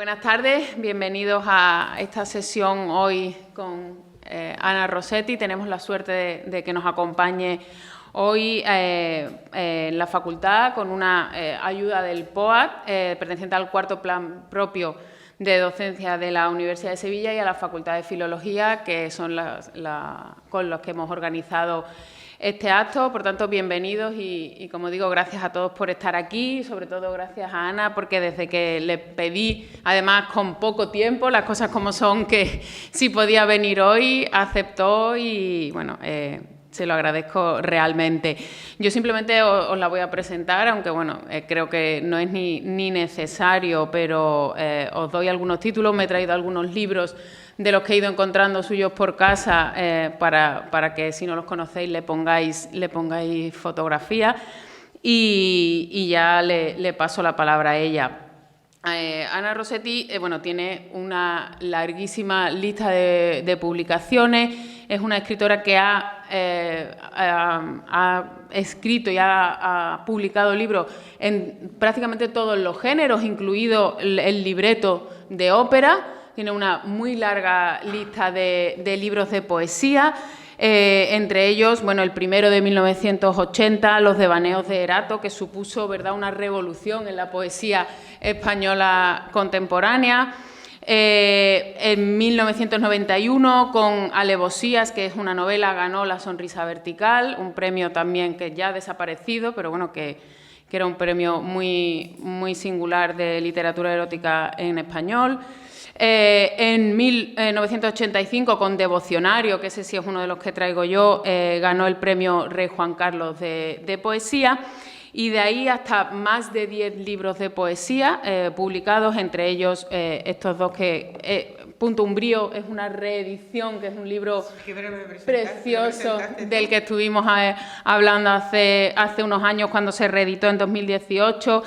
Buenas tardes, bienvenidos a esta sesión hoy con Ana Rossetti. Tenemos la suerte de que nos acompañe hoy en la facultad con una ayuda del POAC, perteneciente al cuarto plan propio de docencia de la Universidad de Sevilla, y a la Facultad de Filología, que son con los que hemos organizado este acto. Por tanto, bienvenidos y, como digo, gracias a todos por estar aquí, y sobre todo gracias a Ana, porque desde que le pedí, además con poco tiempo, las cosas como son, que si podía venir hoy, aceptó y, bueno, se lo agradezco realmente. Yo simplemente os la voy a presentar, aunque, bueno, creo que no es ni necesario, pero os doy algunos títulos. Me he traído algunos libros de los que he ido encontrando suyos por casa, para que, si no los conocéis, le pongáis fotografía, y ya le paso la palabra a ella. Ana Rossetti tiene una larguísima lista de publicaciones. Es una escritora que ha escrito y ha publicado libros en prácticamente todos los géneros, incluido el libreto de ópera. Tiene una muy larga lista de libros de poesía, entre ellos, el primero de 1980, Los devaneos de Erato, que supuso, ¿verdad?, una revolución en la poesía española contemporánea. En 1991, con Alevosías, que es una novela, ganó La sonrisa vertical, un premio también que ya ha desaparecido, pero bueno, que era un premio muy, muy singular de literatura erótica en español. En 1985, con Devocionario, que ese sí es uno de los que traigo yo, ganó el premio Rey Juan Carlos de poesía, y de ahí hasta más de 10 libros de poesía publicados, entre ellos estos dos que... Punto Umbrío es una reedición, que es un libro precioso del que estuvimos hablando hace unos años, cuando se reeditó en 2018,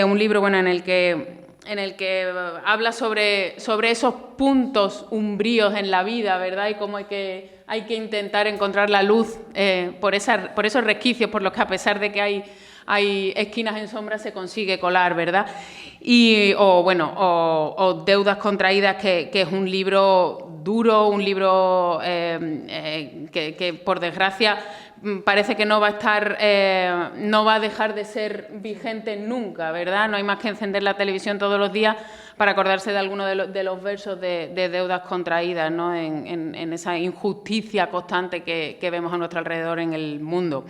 un libro en el que habla sobre esos puntos umbríos en la vida, ¿verdad? Y cómo hay que intentar encontrar la luz por esos resquicios por los que, a pesar de que hay esquinas en sombra, se consigue colar, ¿verdad? O Deudas contraídas, que es un libro duro, un libro que por desgracia parece que no va a dejar de ser vigente nunca, ¿verdad? No hay más que encender la televisión todos los días para acordarse de alguno de los versos de Deudas contraídas, ¿no?, en esa injusticia constante que vemos a nuestro alrededor en el mundo.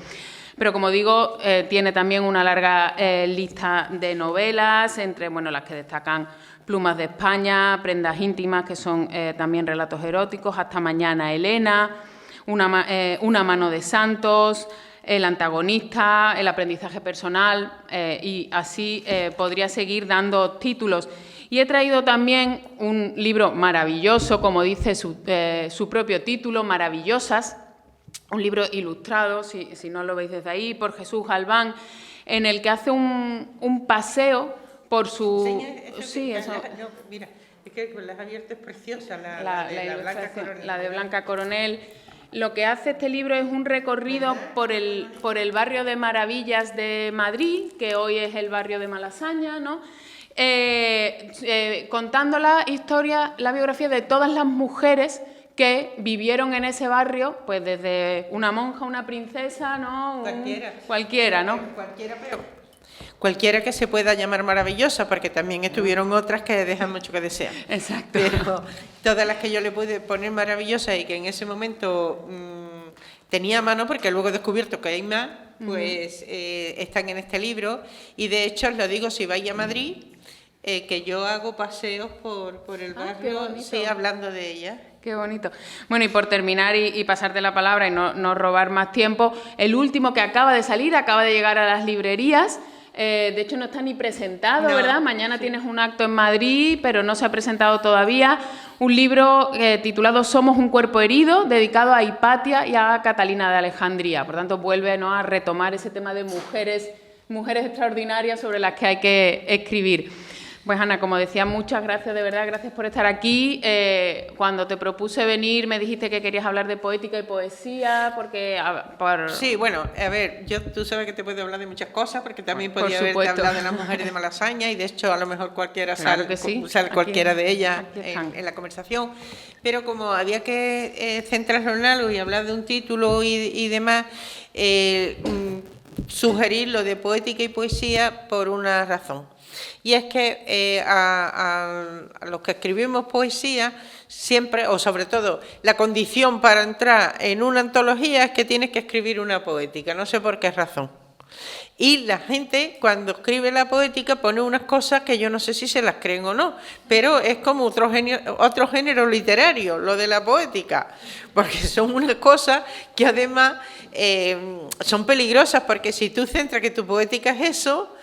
Pero, como digo, tiene también una larga lista de novelas, entre las que destacan Plumas de España, Prendas íntimas, que son también relatos eróticos, Hasta mañana, Elena, Una mano de santos, El antagonista, El aprendizaje personal, y así podría seguir dando títulos. Y he traído también un libro maravilloso, como dice su propio título, Maravillosas, un libro ilustrado, si no lo veis desde ahí, por Jesús Galván, en el que hace un paseo por su... Mira, es que con las abiertas es preciosa, la de Blanca Coronel. Lo que hace este libro es un recorrido por el barrio de Maravillas de Madrid, que hoy es el barrio de Malasaña, ¿no? Contando la biografía de todas las mujeres que vivieron en ese barrio, pues desde una monja, una princesa, ¿no? Cualquiera, ¿no? Cualquiera que se pueda llamar maravillosa, porque también estuvieron otras que dejan mucho que desear. Exacto. Pero todas las que yo le pude poner maravillosas y que en ese momento tenía a mano, porque luego he descubierto que hay más, pues están en este libro. Y de hecho, os lo digo, si vais a Madrid, que yo hago paseos por el barrio, sí, hablando de ellas. Qué bonito. Bueno, y por terminar y pasarte la palabra y no robar más tiempo, el último que acaba de salir, acaba de llegar a las librerías. De hecho, no está ni presentado, no, ¿verdad? Mañana tienes un acto en Madrid, pero no se ha presentado todavía. Un libro titulado Somos un cuerpo herido, dedicado a Hipatia y a Catalina de Alejandría. Por tanto, vuelve, ¿no?, a retomar ese tema de mujeres extraordinarias sobre las que hay que escribir. Pues Ana, como decía, muchas gracias, de verdad, gracias por estar aquí. Cuando te propuse venir me dijiste que querías hablar de poética y poesía, porque... Sí, bueno, a ver, tú sabes que te puedo hablar de muchas cosas, porque también podía haberte supuesto. hablado de las mujeres de Malasaña, y de hecho a lo mejor cualquiera Claro que sí. sale cualquiera de ellas aquí están. en la conversación, pero como había que centrarlo en algo y hablar de un título y demás, sugerir lo de poética y poesía por una razón. Y es que a los que escribimos poesía, siempre, o sobre todo, la condición para entrar en una antología es que tienes que escribir una poética, no sé por qué razón. Y la gente, cuando escribe la poética, pone unas cosas que yo no sé si se las creen o no, pero es como otro género literario, lo de la poética, porque son unas cosas que además son peligrosas, porque si tú centras que tu poética es eso,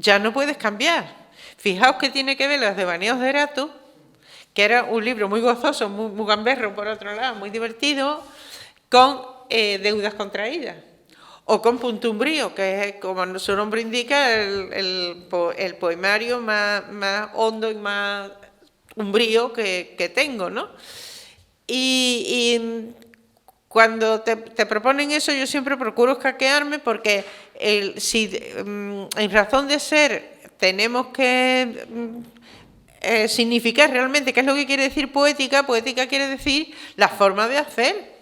ya no puedes cambiar. Fijaos que tiene que ver los devaneos de Erato, que era un libro muy gozoso, muy gamberro por otro lado, muy divertido, con deudas contraídas. O con Puntumbrío, que es, como su nombre indica, el poemario más hondo y más umbrío que tengo, ¿no? Y cuando te proponen eso, yo siempre procuro escaquearme, porque si en razón de ser tenemos que significar realmente qué es lo que quiere decir poética, poética quiere decir la forma de hacer.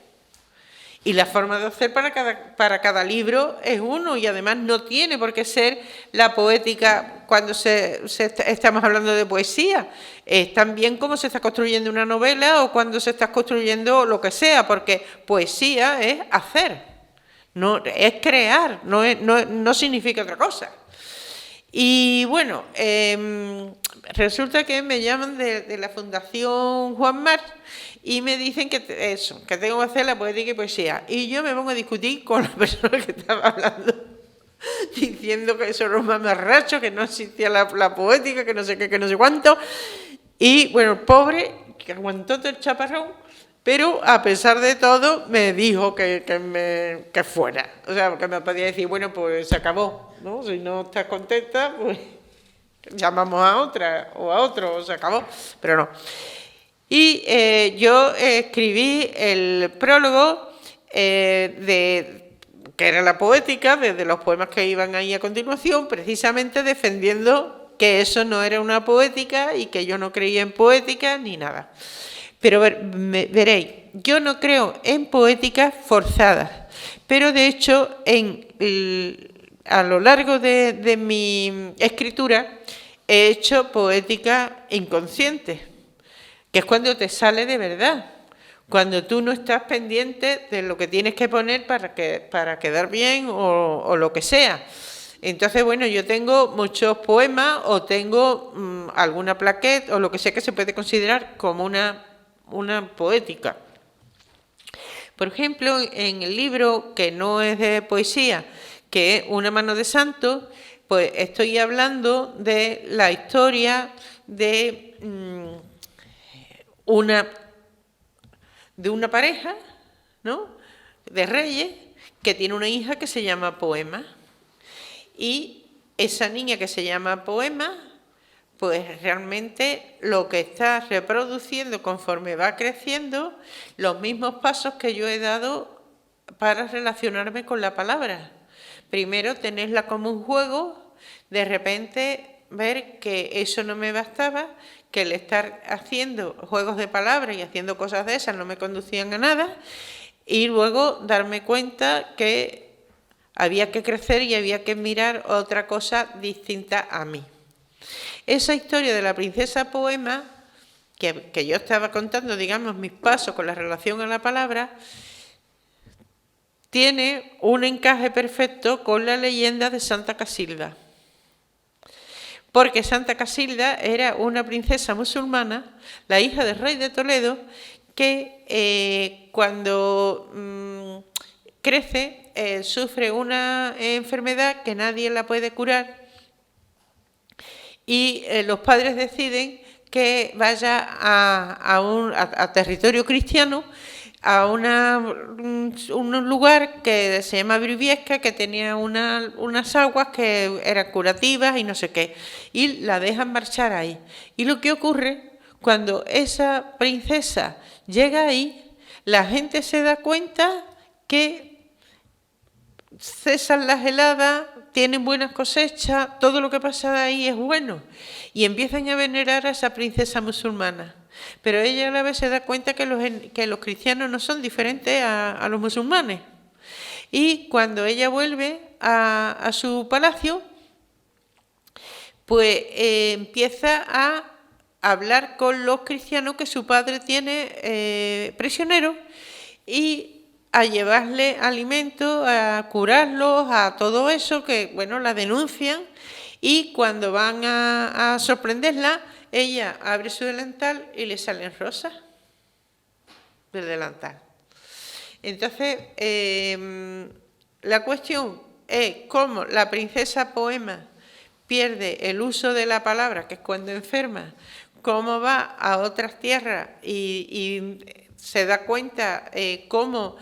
Y la forma de hacer para cada libro es uno, y además no tiene por qué ser la poética cuando estamos hablando de poesía. Es también cómo se está construyendo una novela o cuando se está construyendo lo que sea, porque poesía es hacer, no es crear, no significa otra cosa. Y bueno, resulta que me llaman de la Fundación Juan Mar y me dicen que tengo que hacer la poética y poesía. Y yo me pongo a discutir con la persona que estaba hablando, diciendo que eso era un mamarracho, que no existía la poética, que no sé qué, que no sé cuánto. Y bueno, el pobre, que aguantó todo el chaparrón, pero a pesar de todo me dijo que fuera. O sea, que me podía decir, bueno, pues se acabó, ¿no? Si no estás contenta, pues llamamos a otra o a otro, se acabó, pero no. Y yo escribí el prólogo que era la poética, desde los poemas que iban ahí a continuación, precisamente defendiendo que eso no era una poética y que yo no creía en poética ni nada. Pero veréis, yo no creo en poéticas forzadas, pero de hecho a lo largo de mi escritura he hecho poética inconsciente, que es cuando te sale de verdad, cuando tú no estás pendiente de lo que tienes que poner para quedar bien o lo que sea. Entonces, bueno, yo tengo muchos poemas o tengo alguna plaqueta o lo que sea que se puede considerar como una poética. Por ejemplo, en el libro, que no es de poesía, que es Una mano de santo, pues estoy hablando de la historia de una pareja, ¿no?, de reyes, que tiene una hija que se llama Poema. Y esa niña que se llama Poema, pues realmente lo que está reproduciendo conforme va creciendo los mismos pasos que yo he dado para relacionarme con la palabra. Primero tenerla como un juego, de repente ver que eso no me bastaba, que el estar haciendo juegos de palabras y haciendo cosas de esas no me conducían a nada, y luego darme cuenta que había que crecer y había que mirar otra cosa distinta a mí. Esa historia de la princesa Poema, que yo estaba contando, digamos, mis pasos con la relación a la palabra, tiene un encaje perfecto con la leyenda de Santa Casilda. Porque Santa Casilda era una princesa musulmana, la hija del rey de Toledo, que cuando crece sufre una enfermedad que nadie la puede curar, y los padres deciden que vaya a territorio cristiano a un lugar que se llama Briviesca, que tenía unas aguas que eran curativas y no sé qué, y la dejan marchar ahí. Y lo que ocurre, cuando esa princesa llega ahí, la gente se da cuenta que cesan las heladas, tienen buenas cosechas, todo lo que pasa de ahí es bueno. Y empiezan a venerar a esa princesa musulmana. Pero ella a la vez se da cuenta que los cristianos no son diferentes a los musulmanes. Y cuando ella vuelve a su palacio, pues empieza a hablar con los cristianos que su padre tiene prisioneros y a llevarle alimento, a curarlos, a todo eso, que bueno, la denuncian, y cuando van a sorprenderla, ella abre su delantal y le salen rosas del delantal. Entonces, la cuestión es cómo la princesa Poema pierde el uso de la palabra, que es cuando enferma, cómo va a otras tierras y se da cuenta cómo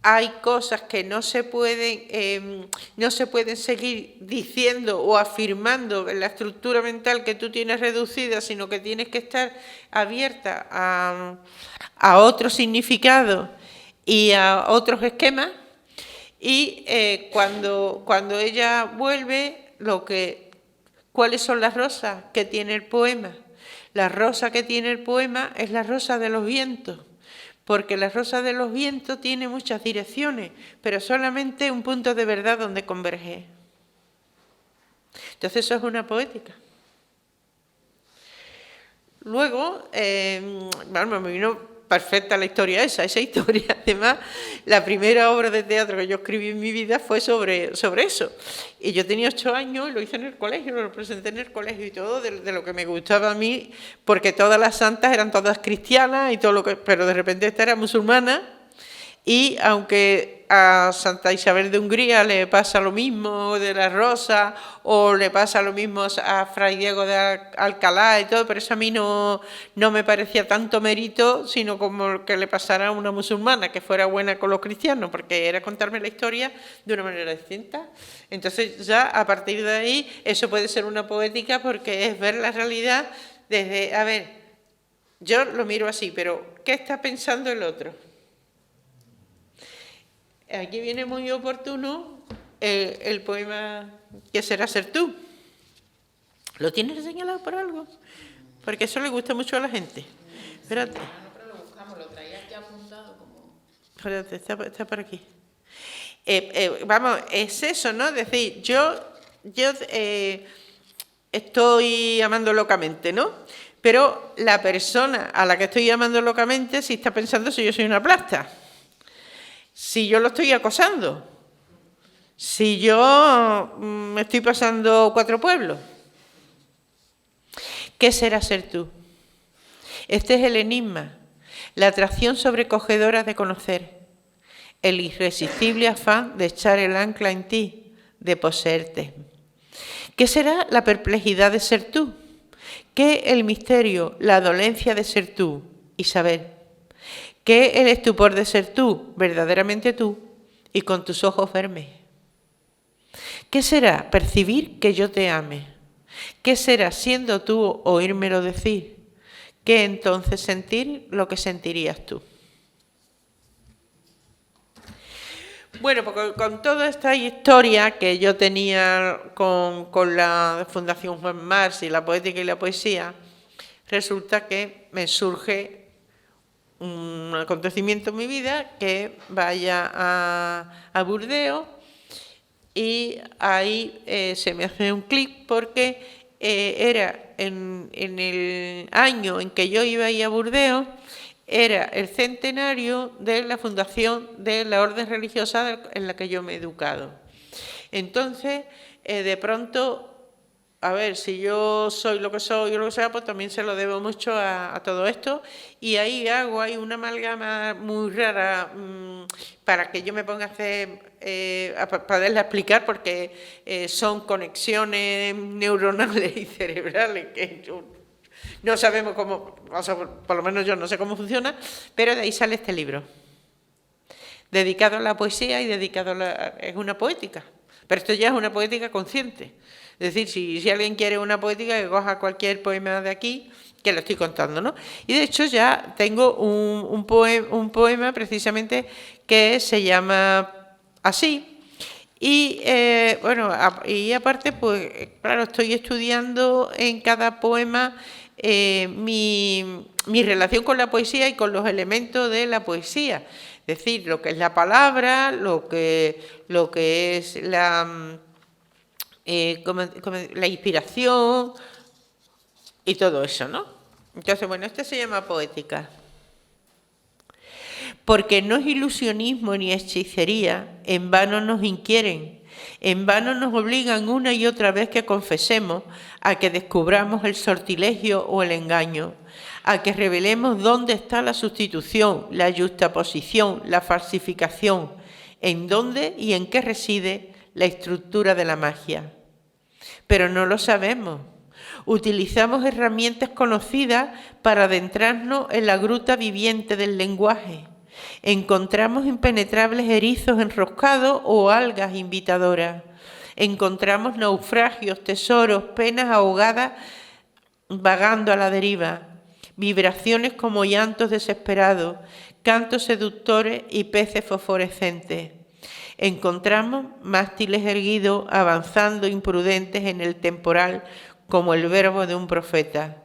hay cosas que no se pueden seguir diciendo o afirmando en la estructura mental que tú tienes reducida, sino que tienes que estar abierta a otro significado y a otros esquemas. Y cuando ella vuelve, ¿cuáles son las rosas que tiene el poema? La rosa que tiene el poema es la rosa de los vientos, porque la rosa de los vientos tiene muchas direcciones, pero solamente un punto de verdad donde converge. Entonces eso es una poética. Luego, me vino perfecta la historia esa historia. Además, la primera obra de teatro que yo escribí en mi vida fue sobre eso. Y yo tenía 8 años y lo hice en el colegio, lo presenté en el colegio y todo, de lo que me gustaba a mí, porque todas las santas eran todas cristianas, pero de repente esta era musulmana. Y aunque a Santa Isabel de Hungría le pasa lo mismo de la rosa, o le pasa lo mismo a Fray Diego de Alcalá y todo, pero eso a mí no me parecía tanto mérito, sino como que le pasara a una musulmana, que fuera buena con los cristianos, porque era contarme la historia de una manera distinta. Entonces ya a partir de ahí eso puede ser una poética, porque es ver la realidad desde, a ver, yo lo miro así, pero ¿qué está pensando el otro? Aquí viene muy oportuno el poema ¿Qué será ser tú? ¿Lo tienes señalado por algo? Porque eso le gusta mucho a la gente. Espérate. No, pero lo buscamos, lo traía aquí apuntado como... Espérate, está por aquí. Vamos, es eso, ¿no? Es decir, yo estoy amando locamente, ¿no? Pero la persona a la que estoy amando locamente sí está pensando si yo soy una plasta. Si yo lo estoy acosando, si yo me estoy pasando 4 pueblos, ¿qué será ser tú? Este es el enigma, la atracción sobrecogedora de conocer, el irresistible afán de echar el ancla en ti, de poseerte. ¿Qué será la perplejidad de ser tú? ¿Qué el misterio, la dolencia de ser tú y saber? ¿Qué el estupor de ser tú, verdaderamente tú, y con tus ojos verme? ¿Qué será percibir que yo te ame? ¿Qué será siendo tú oírmelo decir? ¿Qué entonces sentir lo que sentirías tú? Bueno, pues con toda esta historia que yo tenía con la Fundación Juan Mars y la poética y la poesía, resulta que me surge un acontecimiento en mi vida, que vaya a Burdeos, y ahí se me hace un clic, porque era en el año en que yo iba a ir a Burdeos, era el centenario de la fundación de la orden religiosa en la que yo me he educado. Entonces, de pronto, a ver, si yo soy lo que soy o lo que sea, pues también se lo debo mucho a todo esto, y ahí hago una amalgama muy rara para que yo me ponga a hacer, para poderla explicar, porque son conexiones neuronales y cerebrales que No sabemos cómo, o sea, por lo menos yo no sé cómo funciona, pero de ahí sale este libro, dedicado a la poesía y dedicado es una poética, pero esto ya es una poética consciente. Es decir, si alguien quiere una poética, que coja cualquier poema de aquí, que lo estoy contando, ¿no? Y de hecho ya tengo un poema precisamente que se llama así. Y bueno, y aparte, pues claro, estoy estudiando en cada poema mi relación con la poesía y con los elementos de la poesía. Es decir, lo que es la palabra, lo que es la inspiración y todo eso, ¿no? Entonces, bueno, esto se llama poética. Porque no es ilusionismo ni hechicería, en vano nos inquieren, en vano nos obligan una y otra vez que confesemos, a que descubramos el sortilegio o el engaño, a que revelemos dónde está la sustitución, la yuxtaposición, la falsificación, en dónde y en qué reside la estructura de la magia. Pero no lo sabemos. Utilizamos herramientas conocidas para adentrarnos en la gruta viviente del lenguaje. Encontramos impenetrables erizos enroscados o algas invitadoras. Encontramos naufragios, tesoros, penas ahogadas vagando a la deriva. Vibraciones como llantos desesperados, cantos seductores y peces fosforescentes. Encontramos mástiles erguidos avanzando imprudentes en el temporal como el verbo de un profeta.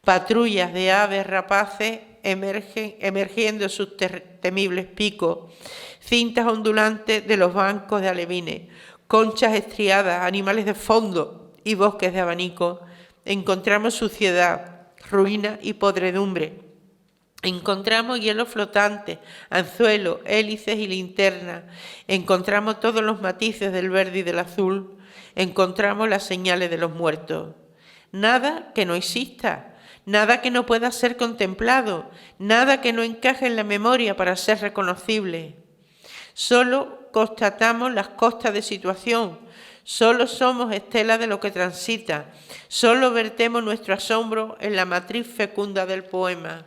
Patrullas de aves rapaces emergiendo sus temibles picos, cintas ondulantes de los bancos de alevines, conchas estriadas, animales de fondo y bosques de abanico. Encontramos suciedad, ruina y podredumbre. Encontramos hielo flotante, anzuelos, hélices y linternas. Encontramos todos los matices del verde y del azul. Encontramos las señales de los muertos. Nada que no exista, nada que no pueda ser contemplado, nada que no encaje en la memoria para ser reconocible. Solo constatamos las costas de situación, solo somos estelas de lo que transita, solo vertemos nuestro asombro en la matriz fecunda del poema.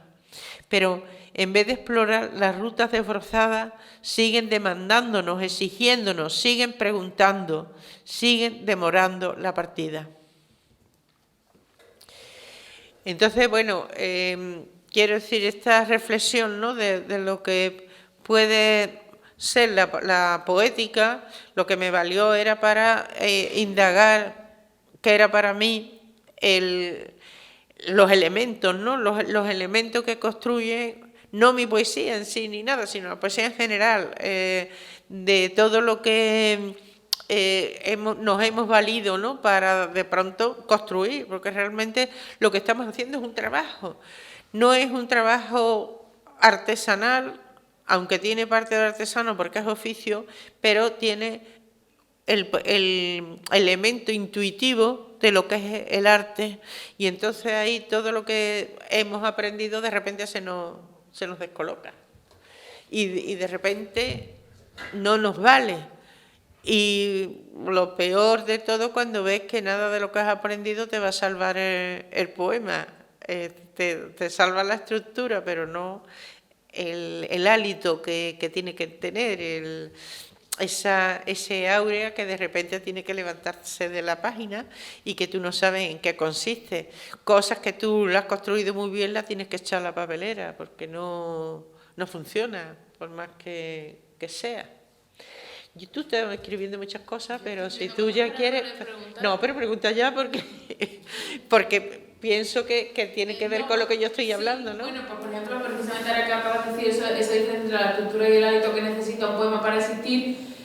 Pero en vez de explorar las rutas desbrozadas, siguen demandándonos, exigiéndonos, siguen preguntando, siguen demorando la partida. Entonces, bueno, quiero decir, esta reflexión, ¿no?, de lo que puede ser la poética, lo que me valió era para indagar qué era para mí los elementos, ¿no?, los elementos que construyen, no mi poesía en sí ni nada, sino la poesía en general, de todo lo que nos hemos valido, ¿no?, para de pronto construir, porque realmente lo que estamos haciendo es un trabajo. No es un trabajo artesanal, aunque tiene parte de artesano porque es oficio, pero tiene el elemento intuitivo de lo que es el arte, y entonces ahí todo lo que hemos aprendido de repente se nos descoloca y de repente no nos vale. Y lo peor de todo, cuando ves que nada de lo que has aprendido te va a salvar el poema, te salva la estructura, pero no el hálito que tiene que tener, ese áurea que de repente tiene que levantarse de la página y que tú no sabes en qué consiste. Cosas que tú las has construido muy bien, las tienes que echar a la papelera porque no funciona, por más que sea. Y tú estás escribiendo muchas cosas, pero si tú ya quieres... No, pero pregunta ya porque pienso que tiene que ver con lo que yo estoy hablando, ¿no? Bueno, pues por ejemplo, precisamente ahora que acabas de decir esa diferencia entre la estructura y el hálito que necesita un poema para existir,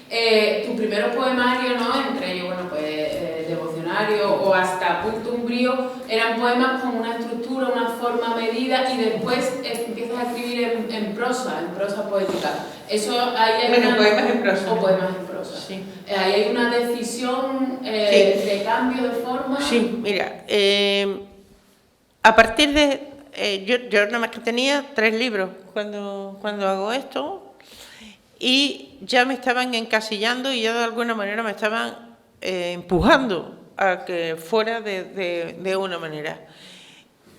tus primeros poemarios, ¿no?, entre ellos, bueno, pues devocionario o hasta Punto Umbrío, eran poemas con una estructura, una forma medida, y después empiezas a escribir en prosa poética. Eso ahí hay poemas en prosa. O poemas en prosa. Sí. Ahí hay una decisión de cambio de forma. Sí, mira, a partir de... yo nada más que tenía 3 libros cuando hago esto, y ya me estaban encasillando y ya de alguna manera me estaban empujando a que fuera de una manera.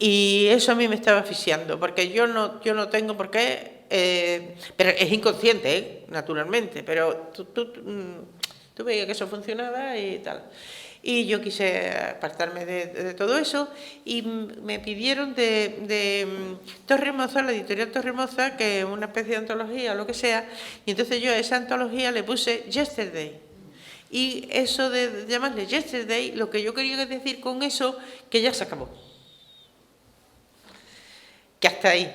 Y eso a mí me estaba asfixiando, porque yo no tengo por qué, pero es inconsciente, naturalmente, pero tú veías que eso funcionaba y tal. Y yo quise apartarme de todo eso y me pidieron de Torremoza, la editorial Torremoza, que es una especie de antología o lo que sea, y entonces yo a esa antología le puse Yesterday. Y eso de llamarle Yesterday, lo que yo quería decir con eso, que ya se acabó. Que hasta ahí.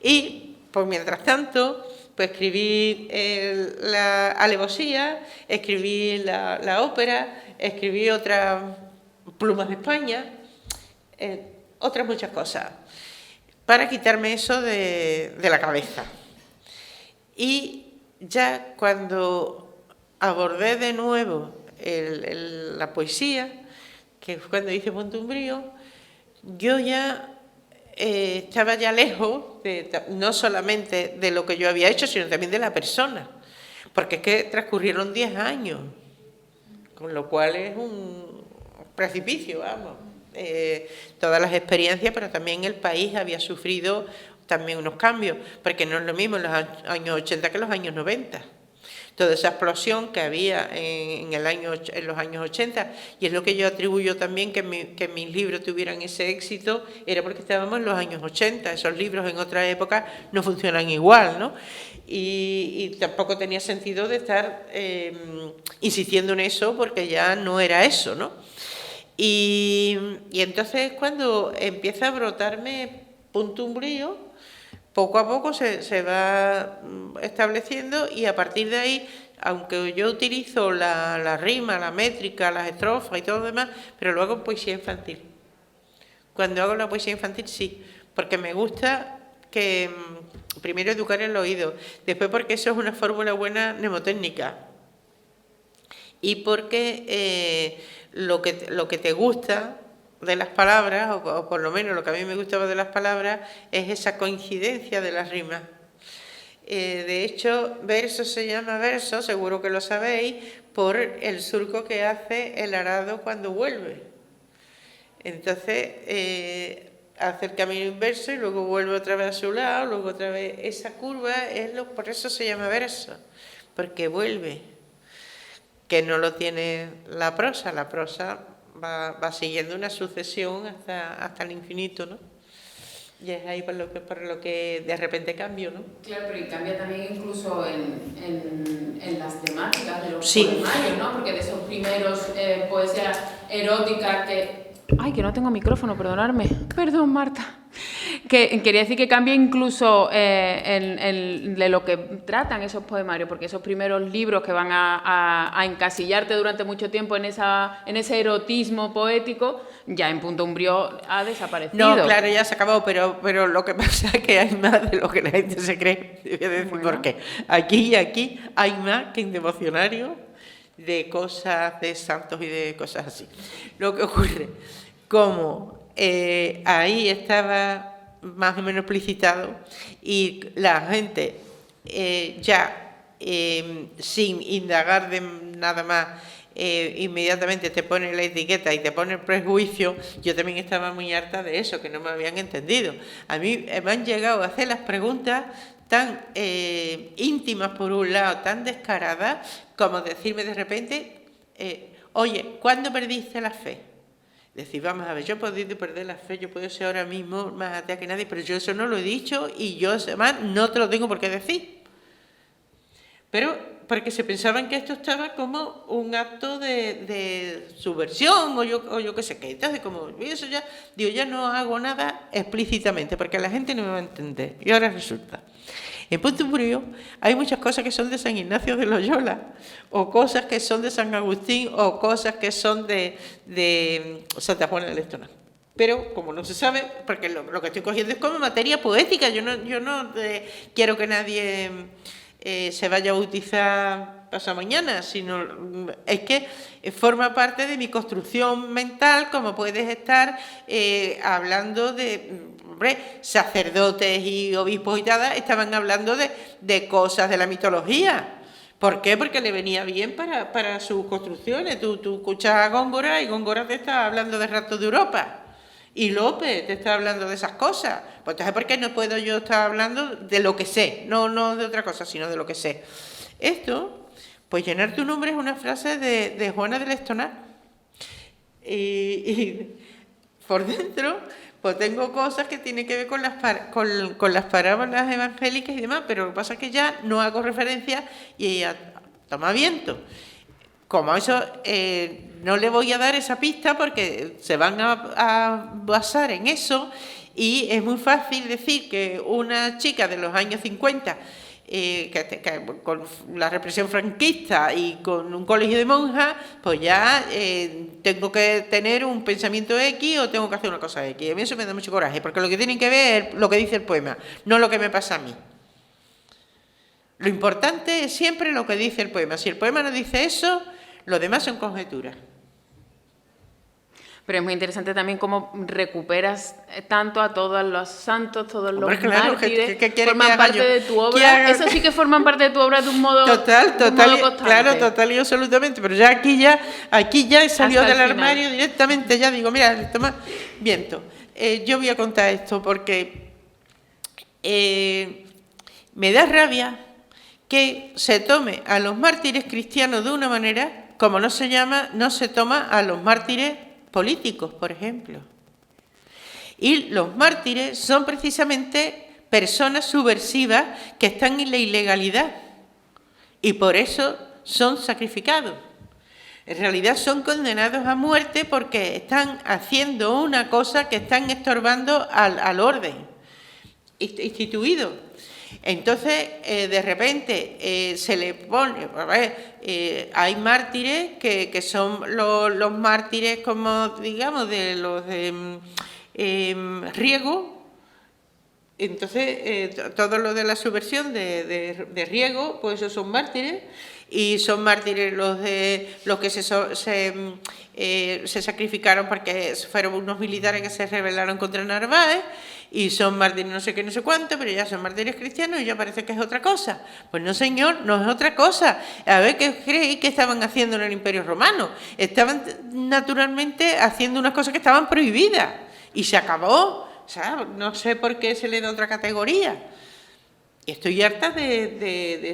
Y, pues mientras tanto, pues escribí la alevosía, escribí la ópera, escribí otras Plumas de España, otras muchas cosas, para quitarme eso de la cabeza. Y ya cuando abordé de nuevo la poesía, que fue cuando hice Pontumbrío, yo ya estaba ya lejos, no solamente de lo que yo había hecho, sino también de la persona, porque es que transcurrieron 10 años, con lo cual es un precipicio, vamos. Todas las experiencias, pero también el país había sufrido también unos cambios, porque no es lo mismo en los años 80 que en los años 90. Toda esa explosión que había en los años 80, y es lo que yo atribuyo también que mis libros tuvieran ese éxito, era porque estábamos en los años 80, esos libros en otra época no funcionan igual, ¿no? Y tampoco tenía sentido de estar insistiendo en eso, porque ya no era eso, ¿no? Y entonces cuando empieza a brotarme Pontumbrío, poco a poco se va estableciendo, y a partir de ahí, aunque yo utilizo la rima, la métrica, las estrofas y todo lo demás, pero lo hago en poesía infantil. Cuando hago la poesía infantil sí, porque me gusta que primero educar el oído, después porque eso es una fórmula buena mnemotécnica, y porque lo que te gusta de las palabras, o por lo menos lo que a mí me gustaba de las palabras, es esa coincidencia de las rimas. De hecho, verso se llama verso, seguro que lo sabéis, por el surco que hace el arado cuando vuelve. Entonces, hace el camino inverso y luego vuelve otra vez a su lado, luego otra vez. Esa curva, por eso se llama verso, porque vuelve, que no lo tiene la prosa va siguiendo una sucesión hasta el infinito, ¿no? Y es ahí por lo que de repente cambio, ¿no? Claro, pero y cambia también incluso en las temáticas de los sí. poemarios, ¿no? Porque de esos primeros poesía erótica que... Ay, que no tengo micrófono, perdonadme. Perdón, Marta. Que quería decir que cambia incluso de lo que tratan esos poemarios, porque esos primeros libros que van a encasillarte durante mucho tiempo en ese erotismo poético, ya en Pontumbrío ha desaparecido. No, claro, ya se acabó, pero lo que pasa es que hay más de lo que la gente se cree. Voy a decir por qué. Aquí hay más que en devocionario de cosas de santos y de cosas así. Lo que ocurre, como ahí estaba más o menos explicitado, y la gente sin indagar de nada más, inmediatamente te pone la etiqueta y te pone el prejuicio. Yo también estaba muy harta de eso, que no me habían entendido. A mí me han llegado a hacer las preguntas tan íntimas por un lado, tan descaradas, como decirme de repente, oye, ¿cuándo perdiste la fe? Decir, vamos a ver, yo he podido perder la fe, yo puedo ser ahora mismo más atea que nadie, pero yo eso no lo he dicho, y yo además no te lo tengo por qué decir. Pero porque se pensaban que esto estaba como un acto de subversión, o yo qué sé qué. Entonces, como eso ya, digo, ya no hago nada explícitamente, porque la gente no me va a entender. Y ahora resulta, en Pontumbrío hay muchas cosas que son de San Ignacio de Loyola, o cosas que son de San Agustín, o cosas que son de Santa Juana de Lestrona. Pero como no se sabe, porque lo que estoy cogiendo es como materia poética, yo no quiero que nadie se vaya a bautizar pasado mañana, sino es que forma parte de mi construcción mental, como puedes estar hablando de... sacerdotes y obispos y tal, estaban hablando de cosas de la mitología. ¿Por qué? Porque le venía bien para sus construcciones. Tú escuchas a Góngora y Góngora te está hablando de ratos de Europa. Y López te está hablando de esas cosas. Pues entonces, ¿por qué no puedo yo estar hablando de lo que sé? No de otra cosa, sino de lo que sé. Esto, pues llenar tu nombre es una frase de Juana del Estonar. Y por dentro, pues tengo cosas que tienen que ver con las parábolas evangélicas y demás, pero lo que pasa es que ya no hago referencia y toma viento. Como eso, no le voy a dar esa pista porque se van a basar en eso y es muy fácil decir que una chica de los años 50, con la represión franquista y con un colegio de monjas, pues ya tengo que tener un pensamiento X o tengo que hacer una cosa X. A mí eso me da mucho coraje, porque lo que tienen que ver es lo que dice el poema, no lo que me pasa a mí. Lo importante es siempre lo que dice el poema. Si el poema no dice eso, lo demás son conjeturas. Pero es muy interesante también cómo recuperas tanto a todos los santos, todos los mártires, que forman parte de tu obra. Eso sí que forman parte de tu obra de un modo constante. Claro, total y absolutamente. Pero ya aquí ya he salido del armario directamente. Ya digo, mira, toma viento. Yo voy a contar esto porque me da rabia que se tome a los mártires cristianos de una manera como no se toma a los mártires políticos, por ejemplo. Y los mártires son precisamente personas subversivas que están en la ilegalidad y por eso son sacrificados. En realidad son condenados a muerte porque están haciendo una cosa que están estorbando al orden instituido. Entonces, de repente, se le pone, hay mártires que son los mártires, como digamos, de los de Riego. Entonces, todo lo de la subversión de Riego, pues esos son mártires. Y son mártires los que se sacrificaron porque fueron unos militares que se rebelaron contra Narváez, y son mártires no sé qué, no sé cuánto, pero ya son mártires cristianos y ya parece que es otra cosa. Pues no, señor, no es otra cosa. A ver, ¿qué creéis que estaban haciendo en el Imperio Romano? Estaban naturalmente haciendo unas cosas que estaban prohibidas y se acabó. O sea, no sé por qué se le da otra categoría. Y estoy harta de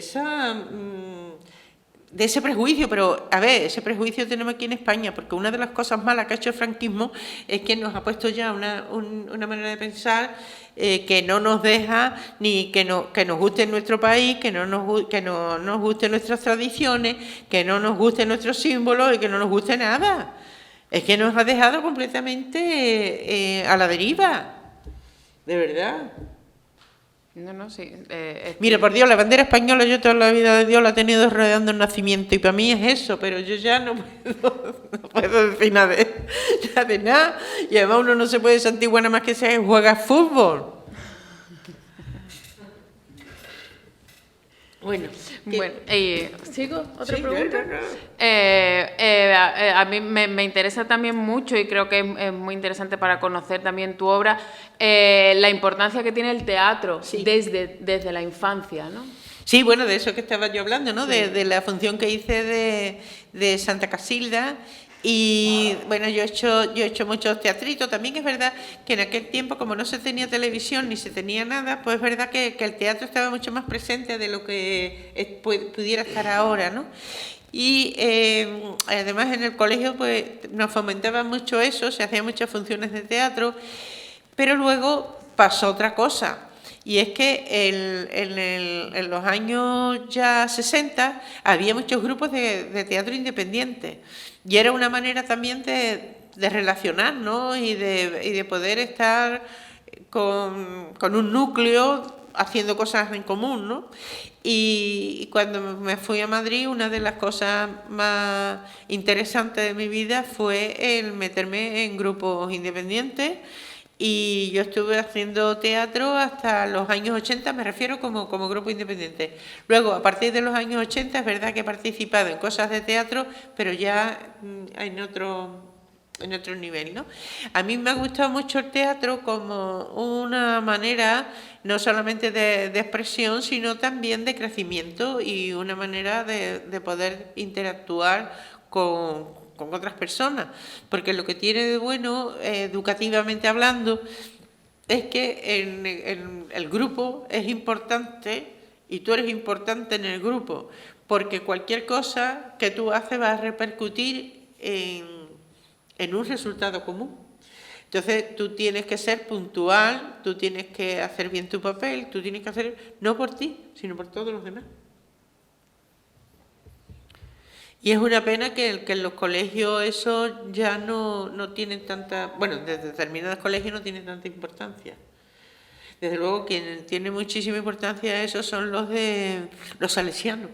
ese prejuicio, pero a ver, ese prejuicio tenemos aquí en España, porque una de las cosas malas que ha hecho el franquismo es que nos ha puesto ya una manera de pensar que no nos deja ni que nos guste nuestro país, que no nos gusten nuestras tradiciones, que no nos gusten nuestros símbolos y que no nos guste nada. Es que nos ha dejado completamente a la deriva, de verdad. No, sí. Mira, por Dios, la bandera española yo toda la vida de Dios la he tenido rodeando el nacimiento y para mí es eso, pero yo ya no puedo decir nada de nada. Y además uno no se puede santiguar nada más que se juega fútbol. Bueno, ¿sigo? ¿Otra sí, pregunta? No. A mí me interesa también mucho y creo que es muy interesante para conocer también tu obra, la importancia que tiene el teatro desde la infancia, ¿no? Sí, bueno, de eso que estaba yo hablando, ¿no? Sí. De la función que hice de Santa Casilda. Y bueno, yo he hecho muchos teatritos. También es verdad que en aquel tiempo, como no se tenía televisión ni se tenía nada, pues es verdad que el teatro estaba mucho más presente de lo que pudiera estar ahora, ¿no? Y además en el colegio pues nos fomentaba mucho eso, se hacían muchas funciones de teatro, pero luego pasó otra cosa. Y es que en los años ya 60 había muchos grupos de teatro independiente. Y era una manera también de relacionar, ¿no? y de poder estar con un núcleo haciendo cosas en común, ¿no? Y cuando me fui a Madrid, una de las cosas más interesantes de mi vida fue el meterme en grupos independientes. Y yo estuve haciendo teatro hasta los años 80, me refiero como grupo independiente. Luego, a partir de los años 80, es verdad que he participado en cosas de teatro, pero ya en otro nivel, ¿no? A mí me ha gustado mucho el teatro como una manera no solamente de expresión, sino también de crecimiento y una manera de poder interactuar con otras personas, porque lo que tiene de bueno, educativamente hablando, es que en el grupo es importante y tú eres importante en el grupo, porque cualquier cosa que tú haces va a repercutir en un resultado común. Entonces tú tienes que ser puntual, tú tienes que hacer bien tu papel, tú tienes que hacer, no por ti, sino por todos los demás. Y es una pena que en los colegios eso ya no tienen tanta, bueno, desde determinados colegios no tienen tanta importancia. Desde luego quien tiene muchísima importancia eso son los de los salesianos.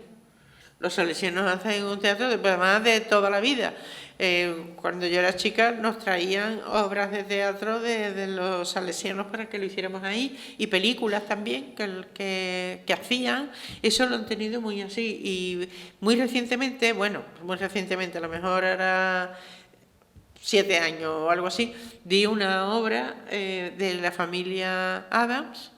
Los salesianos hacen un teatro además de toda la vida. Cuando yo era chica nos traían obras de teatro de los salesianos para que lo hiciéramos ahí, y películas también que hacían. Eso lo han tenido muy así. Y muy recientemente, a lo mejor era 7 años o algo así, di una obra de la familia Adams,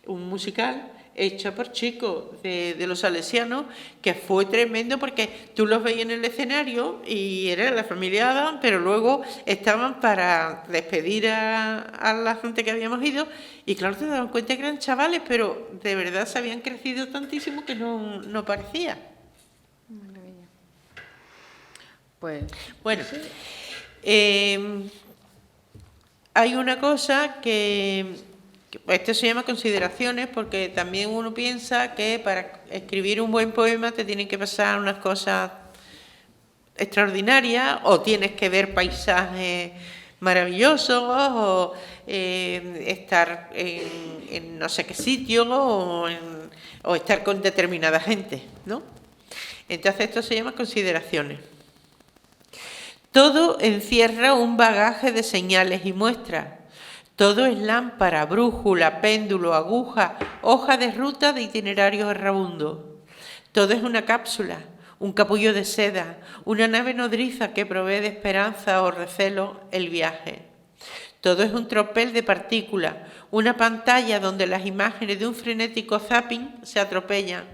un musical hecha por chicos de los salesianos, que fue tremendo porque tú los veías en el escenario y era la familia Adams, pero luego estaban para despedir a la gente que habíamos ido, y claro, te daban cuenta que eran chavales, pero de verdad se habían crecido tantísimo que no parecía. Maravilla. Pues bueno, hay una cosa que esto se llama consideraciones, porque también uno piensa que para escribir un buen poema te tienen que pasar unas cosas extraordinarias, o tienes que ver paisajes maravillosos, o estar en no sé qué sitio, o estar con determinada gente, ¿no? Entonces esto se llama consideraciones. Todo encierra un bagaje de señales y muestras. Todo es lámpara, brújula, péndulo, aguja, hoja de ruta de itinerarios errabundos. Todo es una cápsula, un capullo de seda, una nave nodriza que provee de esperanza o recelo el viaje. Todo es un tropel de partículas, una pantalla donde las imágenes de un frenético zapping se atropellan,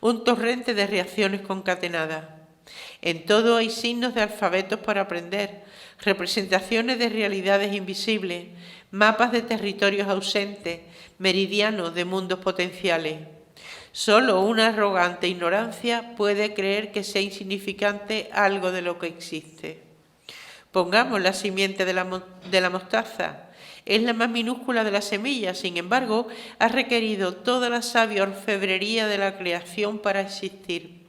un torrente de reacciones concatenadas. En todo hay signos de alfabetos para aprender, representaciones de realidades invisibles, mapas de territorios ausentes, meridianos de mundos potenciales. Solo una arrogante ignorancia puede creer que sea insignificante algo de lo que existe. Pongamos la simiente de la mostaza. Es la más minúscula de las semillas, sin embargo, ha requerido toda la sabia orfebrería de la creación para existir.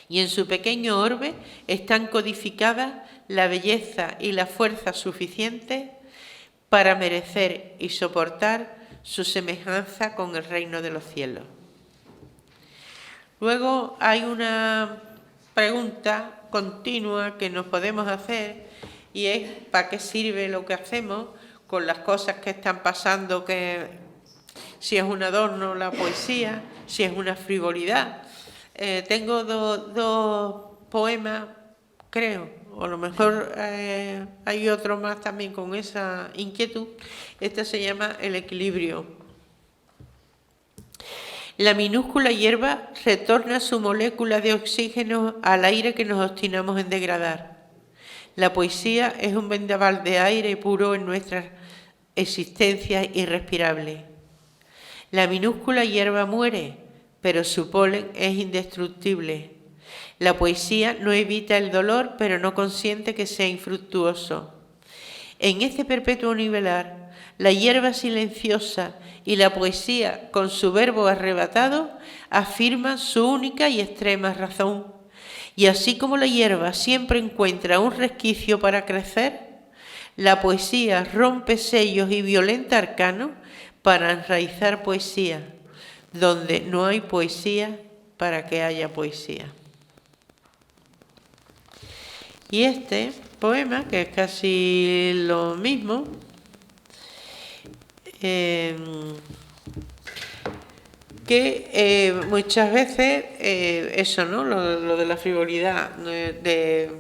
Y en su pequeño orbe están codificadas la belleza y la fuerza suficientes para merecer y soportar su semejanza con el reino de los cielos. Luego hay una pregunta continua que nos podemos hacer, y es ¿para qué sirve lo que hacemos con las cosas que están pasando? Que si es un adorno la poesía, si es una frivolidad. Tengo dos poemas, creo, o a lo mejor hay otro más también con esa inquietud. Este se llama El equilibrio. La minúscula hierba retorna su molécula de oxígeno al aire que nos obstinamos en degradar. La poesía es un vendaval de aire puro en nuestras existencias irrespirables. La minúscula hierba muere, pero su polen es indestructible. La poesía no evita el dolor, pero no consiente que sea infructuoso. En este perpetuo nivelar, la hierba silenciosa y la poesía, con su verbo arrebatado, afirman su única y extrema razón. Y así como la hierba siempre encuentra un resquicio para crecer, la poesía rompe sellos y violenta arcanos para enraizar poesía, donde no hay poesía para que haya poesía. Y este poema, que es casi lo mismo, que muchas veces eso, ¿no? Lo de la frivolidad, de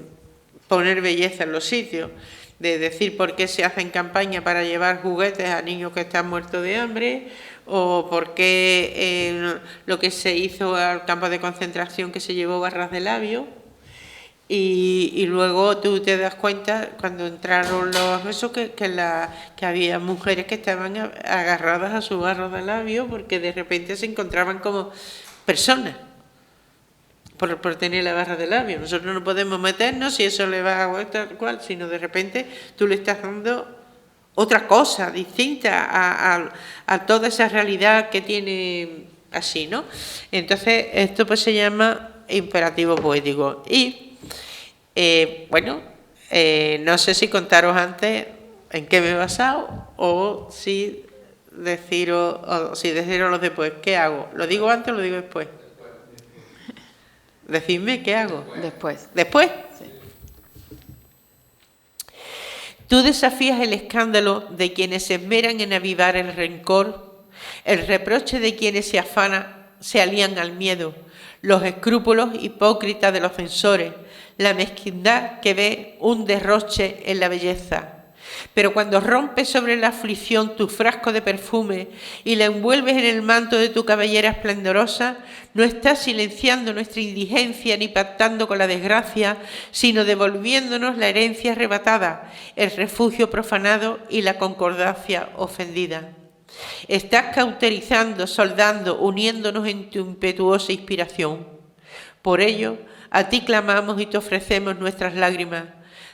poner belleza en los sitios, de decir por qué se hacen campañas para llevar juguetes a niños que están muertos de hambre, o por qué lo que se hizo al campo de concentración, que se llevó barras de labio. Y luego tú te das cuenta cuando entraron los besos que había mujeres que estaban agarradas a su barro de labio porque de repente se encontraban como personas por tener la barra de labio. Nosotros no podemos meternos si eso le va a tal cual, sino de repente tú le estás dando otra cosa distinta a toda esa realidad que tiene así, ¿no? Entonces esto pues se llama imperativo poético. Y bueno, no sé si contaros antes en qué me he basado o si deciros después. ¿Qué hago? ¿Lo digo antes o lo digo después? Decidme, ¿qué hago? Después. ¿Después? Sí. Tú desafías el escándalo de quienes se esmeran en avivar el rencor, el reproche de quienes se alían al miedo, los escrúpulos hipócritas de los censores, la mezquindad que ve un derroche en la belleza. Pero cuando rompes sobre la aflicción tu frasco de perfume y la envuelves en el manto de tu cabellera esplendorosa, no estás silenciando nuestra indigencia ni pactando con la desgracia, sino devolviéndonos la herencia arrebatada, el refugio profanado y la concordancia ofendida. Estás cauterizando, soldando, uniéndonos en tu impetuosa inspiración. Por ello, a ti clamamos y te ofrecemos nuestras lágrimas.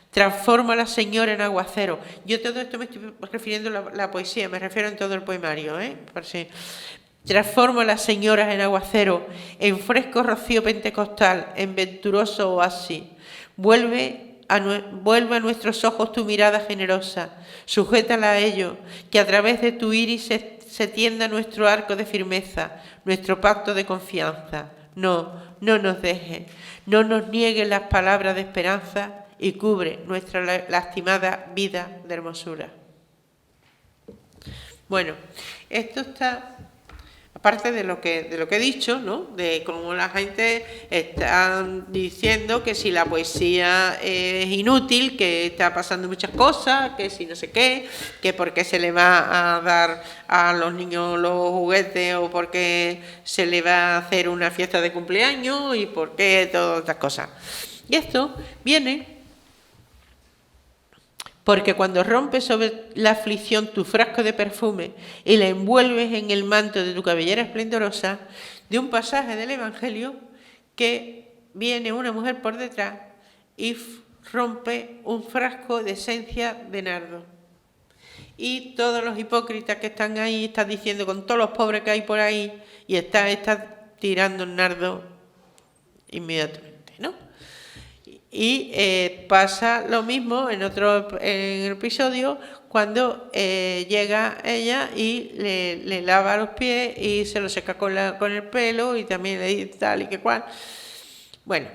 Transfórmala, Señor, en aguacero. Yo todo esto me estoy refiriendo a la poesía, me refiero en todo el poemario, Por si. Transfórmala, Señora, en aguacero, en fresco rocío pentecostal, en venturoso oasis. Vuelve a nuestros ojos tu mirada generosa, sujétala a ello, que a través de tu iris se tienda nuestro arco de firmeza, nuestro pacto de confianza. No nos dejes, no nos niegues las palabras de esperanza y cubre nuestra lastimada vida de hermosura. Bueno, esto está, aparte de lo que he dicho, ¿no? De cómo la gente está diciendo que si la poesía es inútil, que está pasando muchas cosas, que si no sé qué, que por qué se le va a dar a los niños los juguetes o por qué se le va a hacer una fiesta de cumpleaños y por qué todas estas cosas. Y esto viene porque cuando rompes sobre la aflicción tu frasco de perfume y la envuelves en el manto de tu cabellera esplendorosa, de un pasaje del Evangelio que viene una mujer por detrás y rompe un frasco de esencia de nardo. Y todos los hipócritas que están ahí están diciendo con todos los pobres que hay por ahí y está tirando el nardo inmediatamente, ¿no? Y pasa lo mismo en el episodio cuando llega ella y le lava los pies y se lo seca con el pelo y también le dice tal y que cual. Bueno,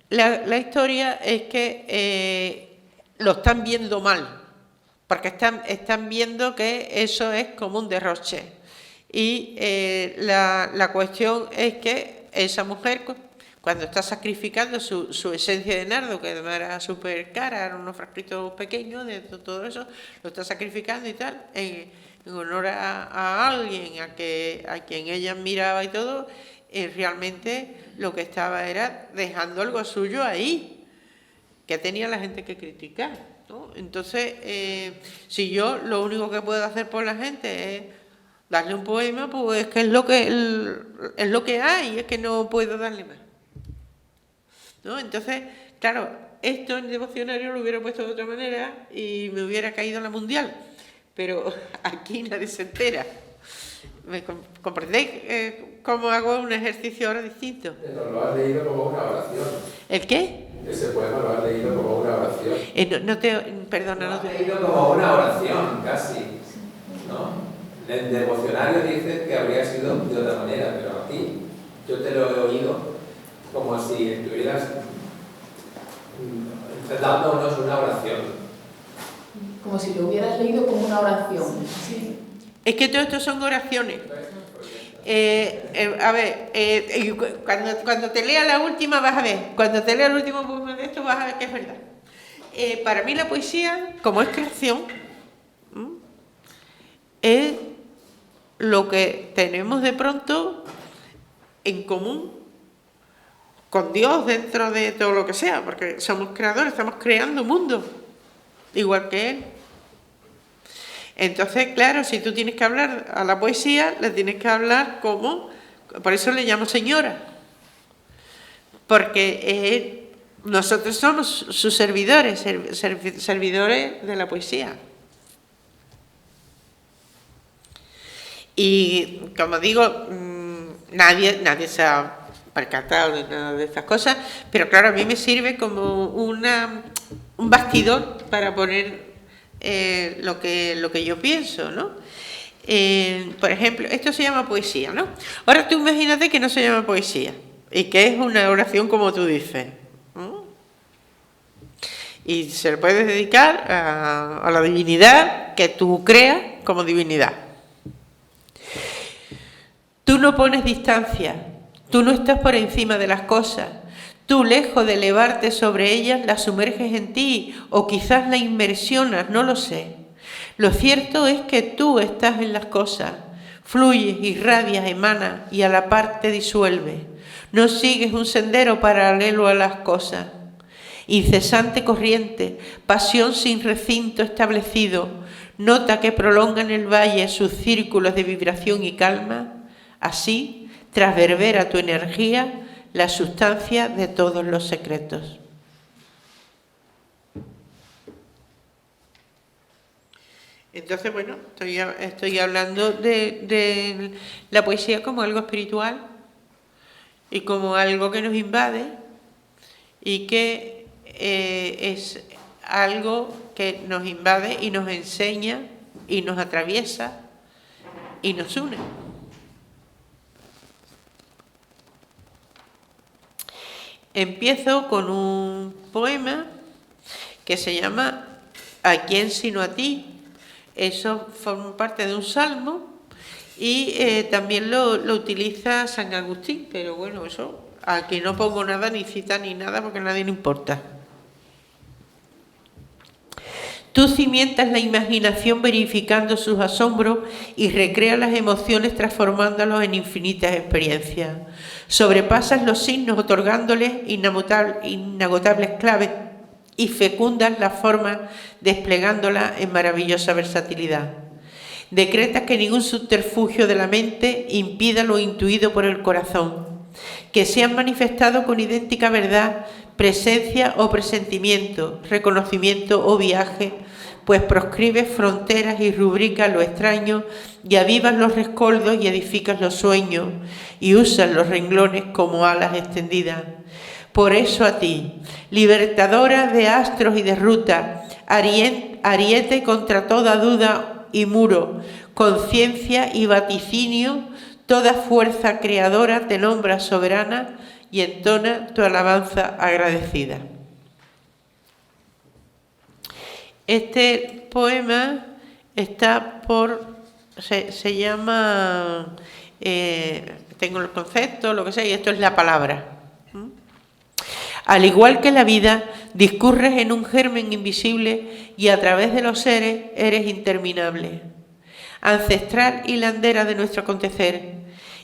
la historia es que lo están viendo mal, porque están viendo que eso es como un derroche. Y la cuestión es que esa mujer, cuando está sacrificando su esencia de nardo, que además era súper cara, eran unos frasquitos pequeños de todo eso, lo está sacrificando y tal, en honor a alguien a quien ella admiraba y todo, realmente lo que estaba era dejando algo suyo ahí, que tenía la gente que criticar, ¿no? Entonces, si yo lo único que puedo hacer por la gente es darle un poema, pues es que es lo que hay, es que no puedo darle más, ¿no? Entonces, claro, esto en devocionario lo hubiera puesto de otra manera y me hubiera caído en la mundial, pero aquí nadie se entera. ¿Me comprendéis cómo hago un ejercicio ahora distinto? Pero lo has leído como una oración. ¿El qué? Ese poema lo has leído como una oración. Perdona, lo has leído como una oración, casi, ¿no? En devocionario dices que habría sido de otra manera, pero aquí yo te lo he oído como si estuvieras dándonos una oración. Como si lo hubieras leído como una oración. Sí. Es que todo esto son oraciones. Cuando te lea la última vas a ver, cuando te lea el último poema de esto vas a ver que es verdad. Para mí la poesía, como es creación, es lo que tenemos de pronto en común con Dios dentro de todo lo que sea, porque somos creadores, estamos creando un mundo, igual que Él. Entonces, claro, si tú tienes que hablar a la poesía, le tienes que hablar como, por eso le llamo señora, porque nosotros somos sus servidores, servidores de la poesía. Y como digo, nadie se ha percatado de nada de estas cosas, pero claro, a mí me sirve como un bastidor para poner lo que yo pienso, ¿no? Por ejemplo, esto se llama poesía, ¿no? Ahora tú imagínate que no se llama poesía y que es una oración como tú dices, ¿no? Y se le puede dedicar a la divinidad que tú creas como divinidad. Tú no pones distancia, tú no estás por encima de las cosas, tú lejos de elevarte sobre ellas las sumerges en ti o quizás la inmersionas, no lo sé. Lo cierto es que tú estás en las cosas, fluyes, irradias, emanas y a la par te disuelves. No sigues un sendero paralelo a las cosas. Incesante corriente, pasión sin recinto establecido, nota que prolonga en el valle sus círculos de vibración y calma. Así, transverbera tu energía la sustancia de todos los secretos. Entonces, bueno, estoy hablando de la poesía como algo espiritual y como algo que nos invade y que es algo que nos invade y nos enseña y nos atraviesa y nos une. Empiezo con un poema que se llama ¿A quién sino a ti? Eso forma parte de un salmo y también lo utiliza San Agustín, pero bueno, eso aquí no pongo nada, ni cita ni nada, porque a nadie le importa. Tú cimientas la imaginación verificando sus asombros y recreas las emociones transformándolos en infinitas experiencias. Sobrepasas los signos otorgándoles inagotables claves y fecundas las formas desplegándolas en maravillosa versatilidad. Decretas que ningún subterfugio de la mente impida lo intuido por el corazón, que sean manifestados con idéntica verdad, presencia o presentimiento, reconocimiento o viaje, pues proscribes fronteras y rubricas lo extraño y avivas los rescoldos y edificas los sueños y usas los renglones como alas extendidas. Por eso a ti, libertadora de astros y de ruta, ariete contra toda duda y muro, conciencia y vaticinio, toda fuerza creadora te nombra soberana y entona tu alabanza agradecida. Este poema está se llama, tengo el concepto, lo que sea, y esto es la palabra. Al igual que la vida, discurres en un germen invisible y a través de los seres eres interminable. Ancestral hilandera de nuestro acontecer,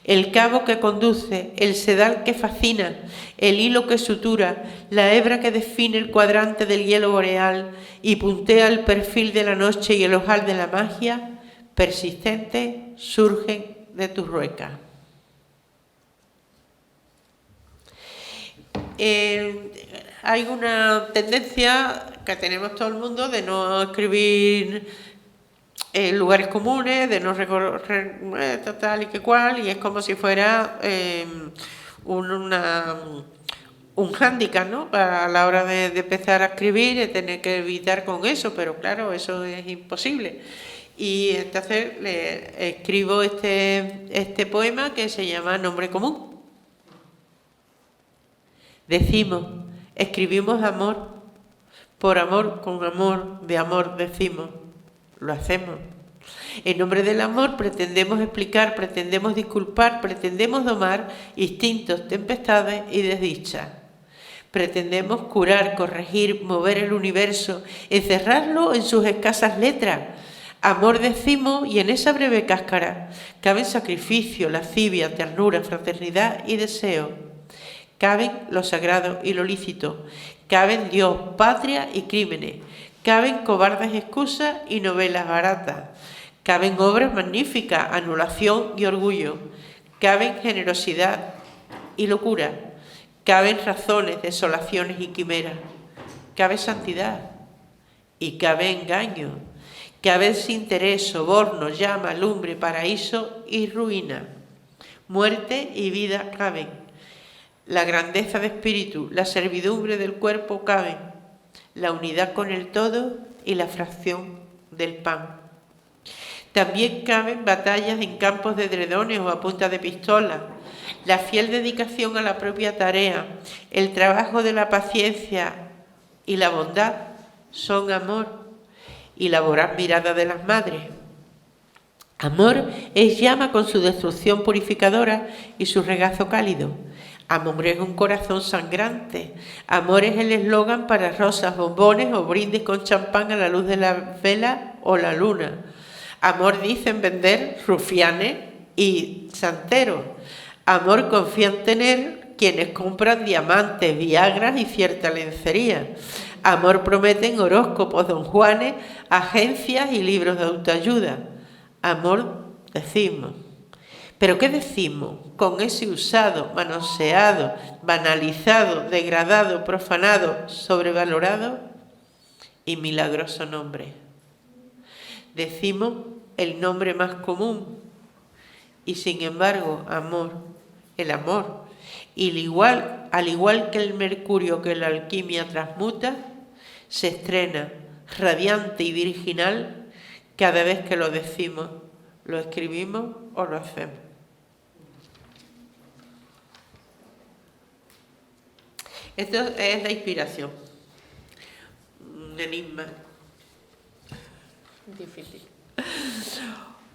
el cabo que conduce, el sedal que fascina, el hilo que sutura, la hebra que define el cuadrante del hielo boreal y puntea el perfil de la noche y el ojal de la magia, persistente, surgen de tu rueca. Hay una tendencia que tenemos todo el mundo de no escribir lugares comunes, de no recorrer tal y que cual, y es como si fuera un hándicap, ¿no? A la hora de empezar a escribir y tener que evitar con eso, pero claro, eso es imposible. Y entonces escribo este poema que se llama Nombre Común. Decimos, escribimos amor, por amor, con amor, de amor decimos, lo hacemos. En nombre del amor pretendemos explicar, pretendemos disculpar, pretendemos domar instintos, tempestades y desdichas. Pretendemos curar, corregir, mover el universo, encerrarlo en sus escasas letras. Amor decimos y en esa breve cáscara caben sacrificio, lascivia, ternura, fraternidad y deseo. caben lo sagrado y lo lícito, caben Dios, patria y crímenes, caben cobardes excusas y novelas baratas, caben obras magníficas, anulación y orgullo, caben generosidad y locura, caben razones, desolaciones y quimeras, cabe santidad y cabe engaño, cabe desinterés, soborno, llama, lumbre, paraíso y ruina, muerte y vida caben, la grandeza de espíritu, la servidumbre del cuerpo caben, la unidad con el todo y la fracción del pan. También caben batallas en campos de edredones o a punta de pistola, la fiel dedicación a la propia tarea, el trabajo de la paciencia y la bondad son amor y la voraz mirada de las madres. Amor es llama con su destrucción purificadora y su regazo cálido. Amor es un corazón sangrante. Amor es el eslogan para rosas, bombones o brindis con champán a la luz de la vela o la luna. Amor dicen vender rufianes y santeros. Amor confían tener quienes compran diamantes, viagras y cierta lencería. Amor prometen horóscopos, don Juanes, agencias y libros de autoayuda. Amor decimos. ¿Pero qué decimos con ese usado, manoseado, banalizado, degradado, profanado, sobrevalorado y milagroso nombre? Decimos el nombre más común y sin embargo amor, el amor, y al igual que el mercurio que la alquimia transmuta, se estrena radiante y virginal cada vez que lo decimos, lo escribimos o lo hacemos. Esto es la inspiración, un enigma. Difícil.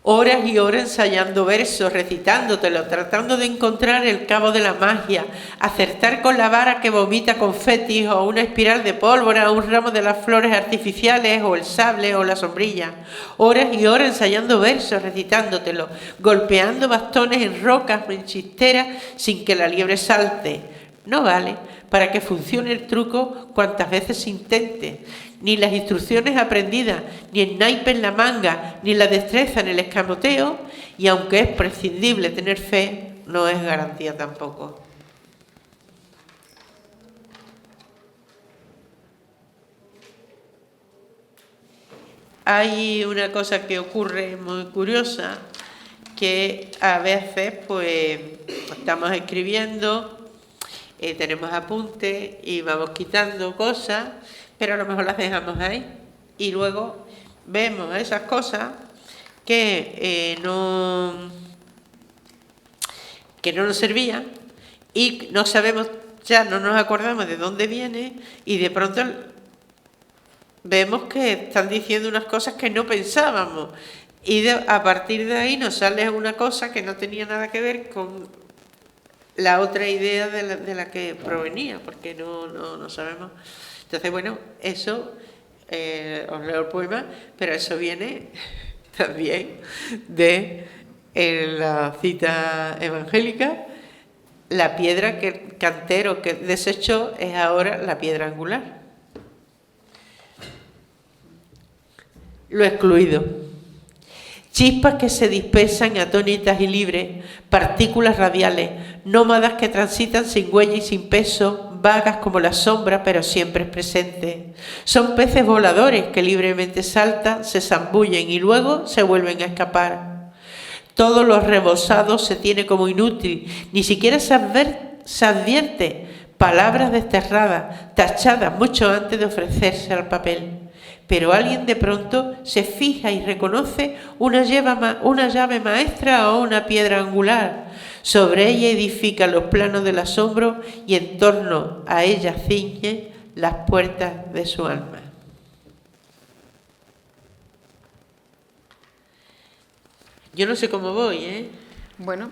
Horas y horas ensayando versos, recitándotelo, tratando de encontrar el cabo de la magia, acertar con la vara que vomita confetis o una espiral de pólvora, un ramo de las flores artificiales o el sable o la sombrilla. Horas y horas ensayando versos, recitándotelo, golpeando bastones en rocas o en chisteras sin que la liebre salte. No vale para que funcione el truco cuantas veces se intente. Ni las instrucciones aprendidas, ni el naipe en la manga, ni la destreza en el escamoteo, y aunque es prescindible tener fe, no es garantía tampoco. Hay una cosa que ocurre muy curiosa, que a veces pues estamos escribiendo, tenemos apuntes y vamos quitando cosas, pero a lo mejor las dejamos ahí y luego vemos esas cosas que no nos servían y no sabemos, ya no nos acordamos de dónde viene y de pronto vemos que están diciendo unas cosas que no pensábamos y a partir de ahí nos sale una cosa que no tenía nada que ver con la otra idea de la que provenía, porque no sabemos. Entonces, bueno, eso, os leo el poema, pero eso viene también de la cita evangélica. La piedra que el cantero que desechó es ahora la piedra angular. Lo excluido. Chispas que se dispersan atónitas y libres, partículas radiales, nómadas que transitan sin huella y sin peso, vagas como la sombra, pero siempre presentes. Son peces voladores que libremente saltan, se zambullen y luego se vuelven a escapar. Todo lo rebosado se tiene como inútil, ni siquiera se advierte. Palabras desterradas, tachadas mucho antes de ofrecerse al papel. Pero alguien de pronto se fija y reconoce una llave maestra o una piedra angular. Sobre ella edifica los planos del asombro y en torno a ella ciñe las puertas de su alma. Yo no sé cómo voy, ¿eh? Bueno,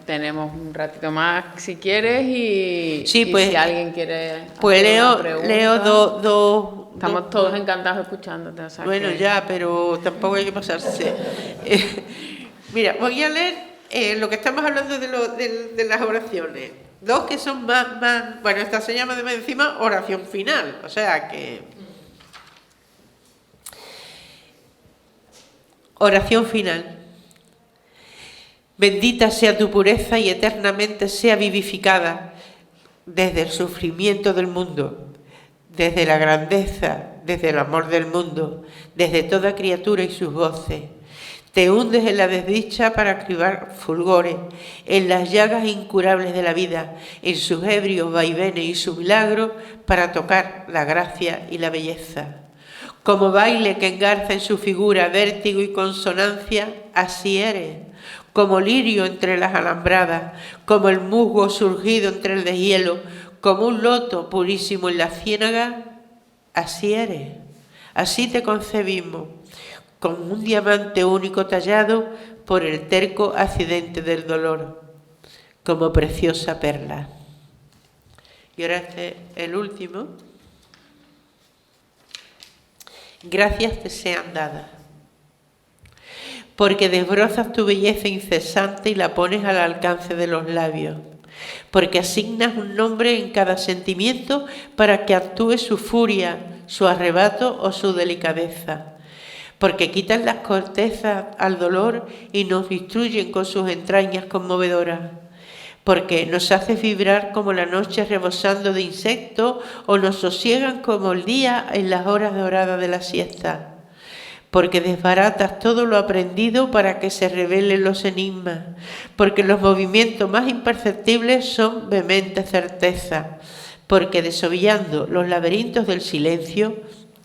tenemos un ratito más si quieres y, sí, y pues, si alguien quiere pues hacer leo dos. Estamos todos encantados escuchándote. O sea bueno, que... ya, pero tampoco hay que pasarse. Mira, voy a leer lo que estamos hablando de las oraciones. dos que son más... Bueno, esta se llama de encima oración final, o sea que... Oración final. Bendita sea tu pureza y eternamente sea vivificada desde el sufrimiento del mundo, desde la grandeza, desde el amor del mundo, desde toda criatura y sus voces. Te hundes en la desdicha para cribar fulgores, en las llagas incurables de la vida, en sus ebrios vaivenes y su milagro para tocar la gracia y la belleza. Como baile que engarza en su figura vértigo y consonancia, así eres. Como lirio entre las alambradas, como el musgo surgido entre el deshielo, como un loto purísimo en la ciénaga, así eres. Así te concebimos, como un diamante único tallado por el terco accidente del dolor, como preciosa perla. Y ahora el último. Gracias te sean dadas, porque desbrozas tu belleza incesante y la pones al alcance de los labios, porque asignas un nombre en cada sentimiento para que actúe su furia, su arrebato o su delicadeza, porque quitas las cortezas al dolor y nos instruyen con sus entrañas conmovedoras, porque nos haces vibrar como la noche rebosando de insectos o nos sosiegan como el día en las horas doradas de la siesta, porque desbaratas todo lo aprendido para que se revelen los enigmas, porque los movimientos más imperceptibles son vehemente certeza, porque desovillando los laberintos del silencio,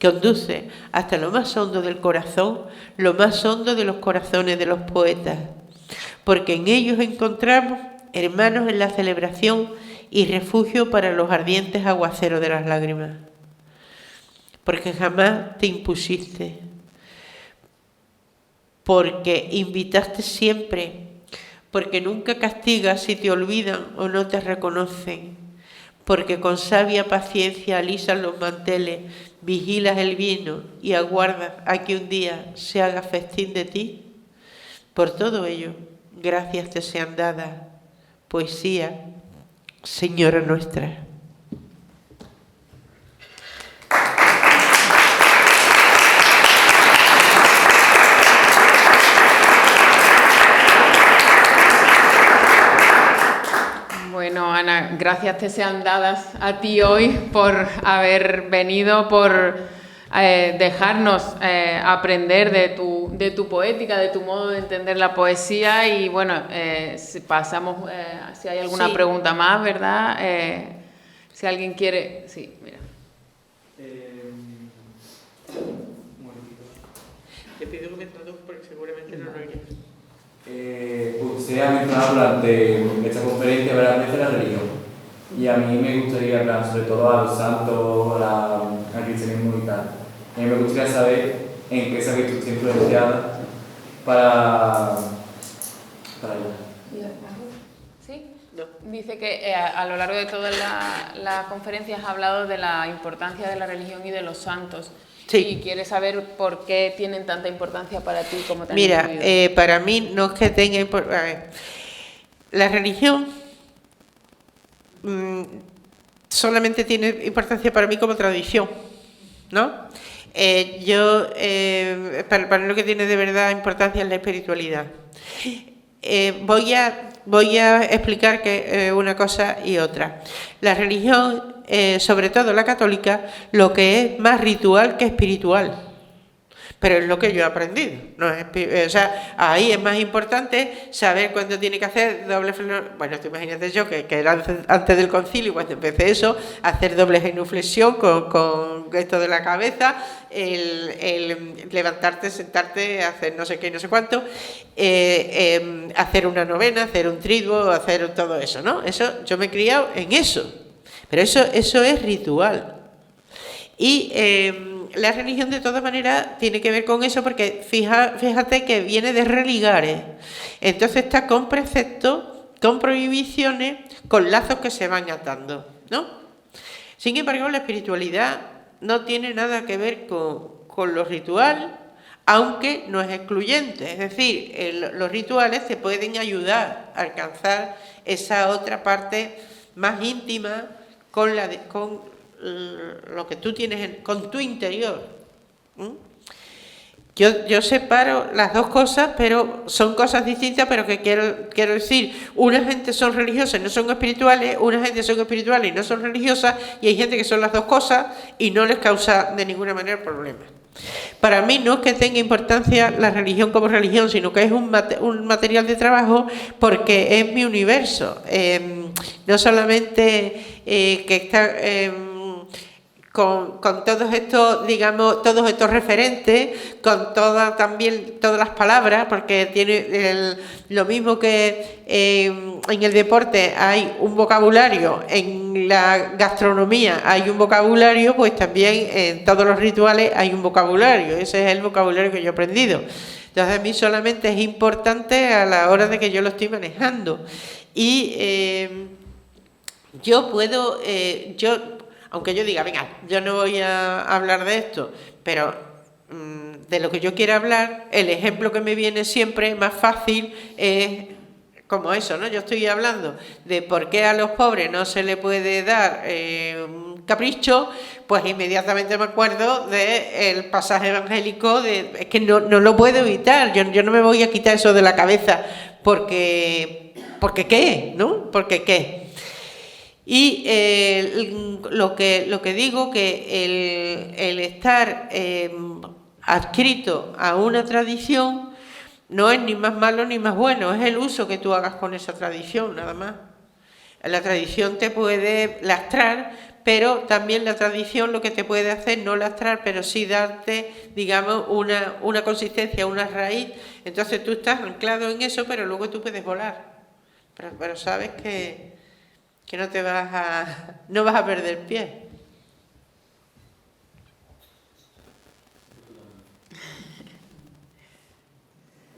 conduce hasta lo más hondo del corazón, lo más hondo de los corazones de los poetas, porque en ellos encontramos hermanos en la celebración y refugio para los ardientes aguaceros de las lágrimas, porque jamás te impusiste, porque invitaste siempre, porque nunca castigas si te olvidan o no te reconocen, porque con sabia paciencia alisas los manteles, vigilas el vino y aguardas a que un día se haga festín de ti. Por todo ello, gracias te sean dadas, poesía, Señora nuestra. Bueno, Ana, gracias te sean dadas a ti hoy por haber venido, por dejarnos aprender de tu poética, de tu modo de entender la poesía y bueno, si pasamos, si hay alguna pregunta más, ¿verdad? Si alguien quiere... Sí, mira. Te pido que me traduzca porque seguramente no lo oiré. Usted ha mencionado durante esta conferencia varias veces la religión y a mí me gustaría hablar sobre todo a los santos, al cristianismo y tal. A mí me gustaría saber en qué se ha visto usted influenciada para ella. ¿Sí? No. Dice que a lo largo de todas las conferencias ha hablado de la importancia de la religión y de los santos. Sí. Y quiere saber por qué tienen tanta importancia para ti como te han Mira, influido. para mí no es que tenga importancia. La religión solamente tiene importancia para mí como tradición, ¿no? Para mí lo que tiene de verdad importancia es la espiritualidad. Voy a explicar que una cosa y otra. La religión, sobre todo la católica, lo que es más ritual que espiritual. Pero es lo que yo he aprendido. No es, o sea, ahí es más importante saber cuándo tiene que hacer doble flexión. Bueno, tú imagínate yo que era antes del concilio, cuando empecé eso, hacer doble genuflexión con esto de la cabeza, el levantarte, sentarte, hacer no sé qué y no sé cuánto, hacer una novena, hacer un triduo, hacer todo eso, ¿no? Eso, yo me he criado en eso. Pero eso es ritual. Y la religión de todas maneras tiene que ver con eso porque fíjate que viene de religares. Entonces está con preceptos, con prohibiciones, con lazos que se van atando, ¿no? Sin embargo, la espiritualidad no tiene nada que ver con lo ritual, aunque no es excluyente. Es decir, los rituales te pueden ayudar a alcanzar esa otra parte más íntima con lo que tú tienes, con tu interior. Yo separo las dos cosas, pero son cosas distintas, pero que quiero decir, una gente son religiosas y no son espirituales, una gente son espirituales y no son religiosas, y hay gente que son las dos cosas y no les causa de ninguna manera problemas. Para mí no es que tenga importancia la religión como religión, sino que es un material de trabajo, porque es mi universo. No solamente que está con todos estos, digamos, todos estos referentes, con también todas las palabras, porque tiene lo mismo que en el deporte hay un vocabulario, en la gastronomía hay un vocabulario, pues también en todos los rituales hay un vocabulario. Ese es el vocabulario que yo he aprendido. Entonces a mí solamente es importante a la hora de que yo lo estoy manejando. Y yo puedo, aunque yo diga, venga, yo no voy a hablar de esto, pero de lo que yo quiera hablar, el ejemplo que me viene siempre más fácil es como eso, ¿no? Yo estoy hablando de por qué a los pobres no se le puede dar un capricho, pues inmediatamente me acuerdo del pasaje evangélico, es que no lo puedo evitar, yo no me voy a quitar eso de la cabeza, porque ¿qué? ¿No? Porque ¿qué? Y lo que digo, que el estar adscrito a una tradición no es ni más malo ni más bueno, es el uso que tú hagas con esa tradición, nada más. La tradición te puede lastrar, pero también la tradición lo que te puede hacer, no lastrar, pero sí darte, digamos, una consistencia, una raíz. Entonces tú estás anclado en eso, pero luego tú puedes volar. Pero sabes que no vas a perder pie.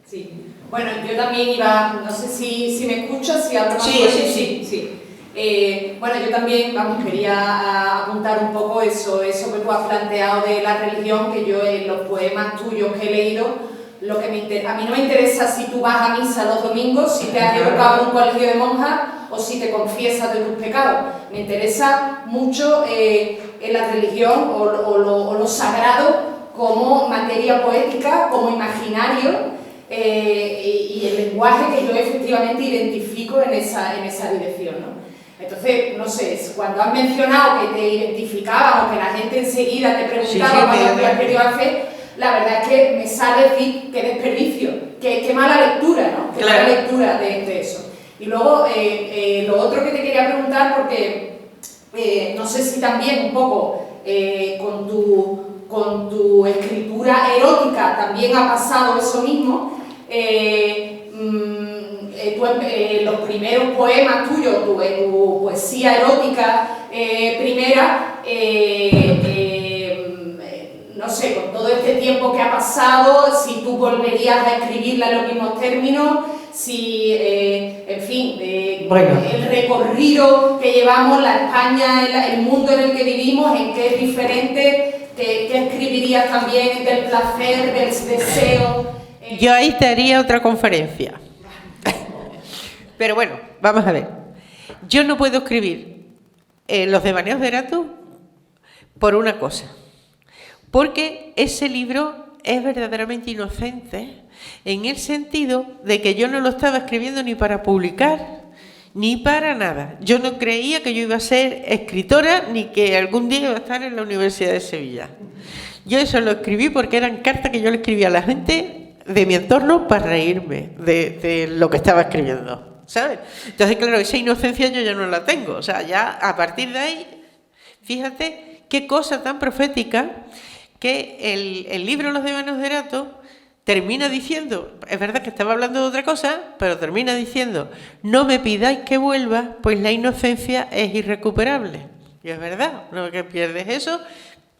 Sí, bueno, yo también iba, no sé si me escuchas, si hablo más fuerte. Sí. Bueno, yo también, quería apuntar un poco eso que tú has planteado de la religión, que yo en los poemas tuyos que he leído, a mí no me interesa si tú vas a misa los domingos, si te has educado en un colegio de monjas o si te confiesas de tus pecados. Me interesa mucho en la religión o lo sagrado como materia poética, como imaginario, y el lenguaje que yo efectivamente identifico en esa dirección, ¿no? Entonces, no sé, cuando has mencionado que te identificaban o que la gente enseguida te preguntaba cuando habías querido hacer, la verdad es que me sale decir qué desperdicio, qué mala lectura, ¿no? Qué mala lectura de eso. Y luego, lo otro que te quería preguntar, porque no sé si también un poco con tu escritura erótica también ha pasado eso mismo. Los primeros poemas tuyos, tu poesía erótica primera, no sé, con todo este tiempo que ha pasado, si tú volverías a escribirla en los mismos términos, si, en fin, el recorrido que llevamos, la España, el mundo en el que vivimos, en qué es diferente, qué escribirías también del placer, del deseo. Yo ahí te haría otra conferencia. Pero bueno, vamos a ver. Yo no puedo escribir Los devaneos de Erato por una cosa. Porque ese libro es verdaderamente inocente en el sentido de que yo no lo estaba escribiendo ni para publicar, ni para nada. Yo no creía que yo iba a ser escritora ni que algún día iba a estar en la Universidad de Sevilla. Yo eso lo escribí porque eran cartas que yo le escribía a la gente de mi entorno para reírme de lo que estaba escribiendo, ¿sabes? Entonces, claro, esa inocencia yo ya no la tengo. O sea, ya a partir de ahí, fíjate qué cosa tan profética, que el libro Los devaneos de Erato termina diciendo, es verdad que estaba hablando de otra cosa, pero termina diciendo, no me pidáis que vuelva, pues la inocencia es irrecuperable. Y es verdad, una vez que pierdes eso,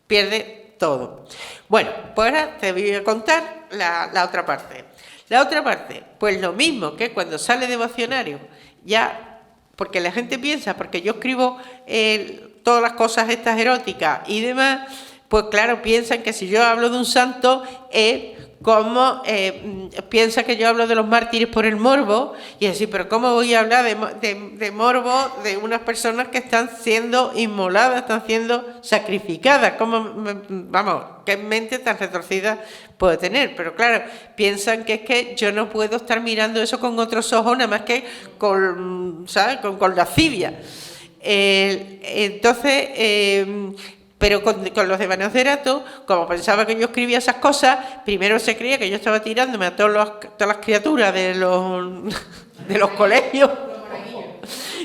pierdes todo. Bueno, pues ahora te voy a contar la otra parte. La otra parte, pues lo mismo que cuando sale devocionario, ya, porque la gente piensa, porque yo escribo todas las cosas estas eróticas y demás, pues claro, piensan que si yo hablo de un santo es cómo piensa que yo hablo de los mártires por el morbo, y así, pero ¿cómo voy a hablar de morbo de unas personas que están siendo inmoladas, están siendo sacrificadas? Vamos, ¿qué mente tan retorcida puedo tener? Pero claro, piensan que es que yo no puedo estar mirando eso con otros ojos, nada más que con, ¿sabes?, con lascivia. Pero con los de Manacerato, como pensaba que yo escribía esas cosas, primero se creía que yo estaba tirándome a todas las criaturas de los colegios.